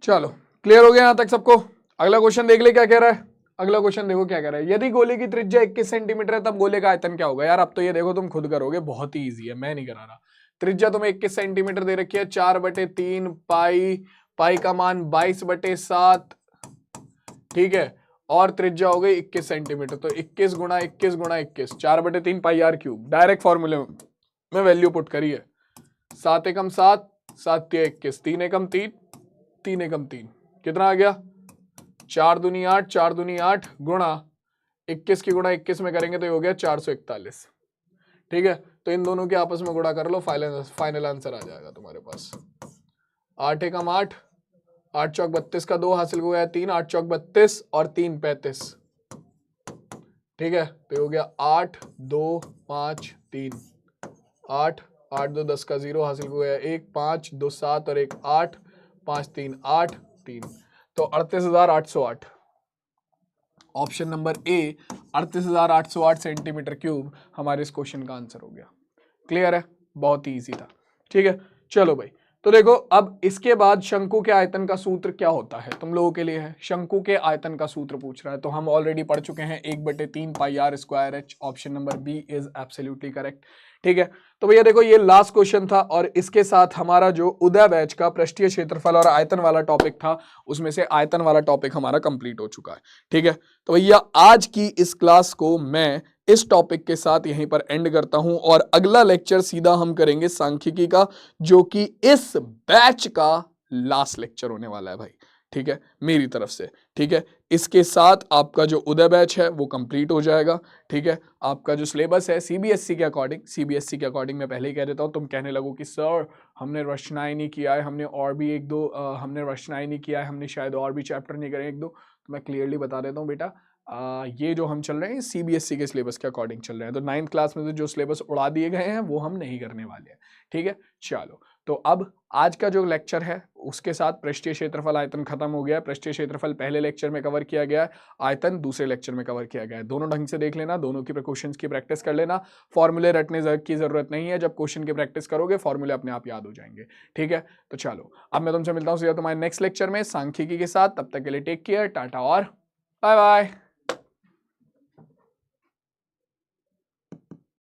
चलो क्लियर हो गया यहां तक सबको? अगला क्वेश्चन देख ले क्या कह रहा है। अगला क्वेश्चन देखो क्या कह रहा है। यदि गोले की त्रिज्या 21 सेंटीमीटर है तब गोले का आयतन क्या होगा? यार अब तो ये देखो तुम खुद करोगे, बहुत ही इजी है, मैं नहीं करा रहा। त्रिज्या तुम्हें 21 सेंटीमीटर दे रखी है, 4/3 पाई, पाई का मान 22/7। ठीक है, और त्रिज्या हो गई 21 सेंटीमीटर, तो 21 गुणा 21 गुणा 21, 4/3 पाई आर क्यूब। डायरेक्ट फॉर्मूले में वैल्यू पुट करी है। 7 एकम 7, 7 तिया 21, 3 एकम 3, 3 एकम 3, कितना आ गया? 4 दूनी 8, 4 दूनी 8 गुणा 21 की गुणा 21 में करेंगे तो ये हो गया 441। ठीक है, तो इन दोनों के आपस में गुणा कर लो, फाइनल आंसर आ जाएगा तुम्हारे पास। 8 एकम 8, 8 चौक 32 का 2 हासिल हो गया 3, 8 चौक 32 और 3 35, ठीक है, तो ये हो गया 8 2 5 3, 8 8 2 10 का 0 हासिल हो गया 1, 5 2 7 और 1 8, 5 3 8 3, तो 38,808। Option number A 38,808 centimetre cube हमारे इस क्वेश्चन का आंसर हो गया। क्लियर है, बहुत ही इजी था। ठीक है, चलो भाई, तो देखो अब इसके बाद शंकु के आयतन का सूत्र क्या होता है तुम लोगों के लिए है। शंकु के आयतन का सूत्र पूछ रहा है, तो हम ऑलरेडी पढ़ चुके हैं 1/3 pi r square h. Option number B is absolutely correct. ठीक है, तो भैया देखो ये लास्ट क्वेश्चन था और इसके साथ हमारा जो उदय बैच का पृष्ठीय क्षेत्रफल और आयतन वाला टॉपिक था उसमें से आयतन वाला टॉपिक हमारा कंप्लीट हो चुका है। ठीक है, तो भैया आज की इस क्लास को मैं इस टॉपिक के साथ यहीं पर एंड करता हूं और अगला लेक्चर सीधा हम करेंगे सांख्यिकी का, जो कि इस बैच का लास्ट लेक्चर होने वाला है भाई। ठीक है, मेरी तरफ से। ठीक है, इसके साथ आपका जो उदय बैच है वो कंप्लीट हो जाएगा। ठीक है, आपका जो सिलेबस है सीबीएसई के अकॉर्डिंग मैं पहले ही कह देता हूं, तुम कहने लगो कि सर हमने रचनाएं नहीं किया है, हमने और भी एक दो हमने रचनाएं नहीं किया है, हमने शायद और भी चैप्टर नहीं करे एक दो, तो मैं क्लियरली बता देता हूँ बेटा, ये जो हम चल रहे हैं सीबीएसई के सिलेबस के अकॉर्डिंग चल रहे हैं, तो 9th क्लास में जो सिलेबस उड़ा दिए गए हैं वो हम नहीं करने वाले हैं। ठीक है, चलो, तो अब आज का जो लेक्चर है उसके साथ पृष्ठीय क्षेत्रफल आयतन खत्म हो गया है। पृष्ठीय क्षेत्रफल पहले लेक्चर में कवर किया गया है, आयतन दूसरे लेक्चर में कवर किया गया है। दोनों ढंग से देख लेना, दोनों की प्रिकॉशंस की प्रैक्टिस कर लेना। फॉर्मूले रटने की जरूरत नहीं है, जब क्वेश्चन की प्रैक्टिस करोगे फॉर्मूले अपने आप याद हो जाएंगे। ठीक है, तो चलो अब मैं तुमसे मिलता हूँ सीधा तुम्हारे नेक्स्ट लेक्चर में सांख्यिकी के साथ। तब तक के लिए टेक केयर, टाटा और बाय बाय।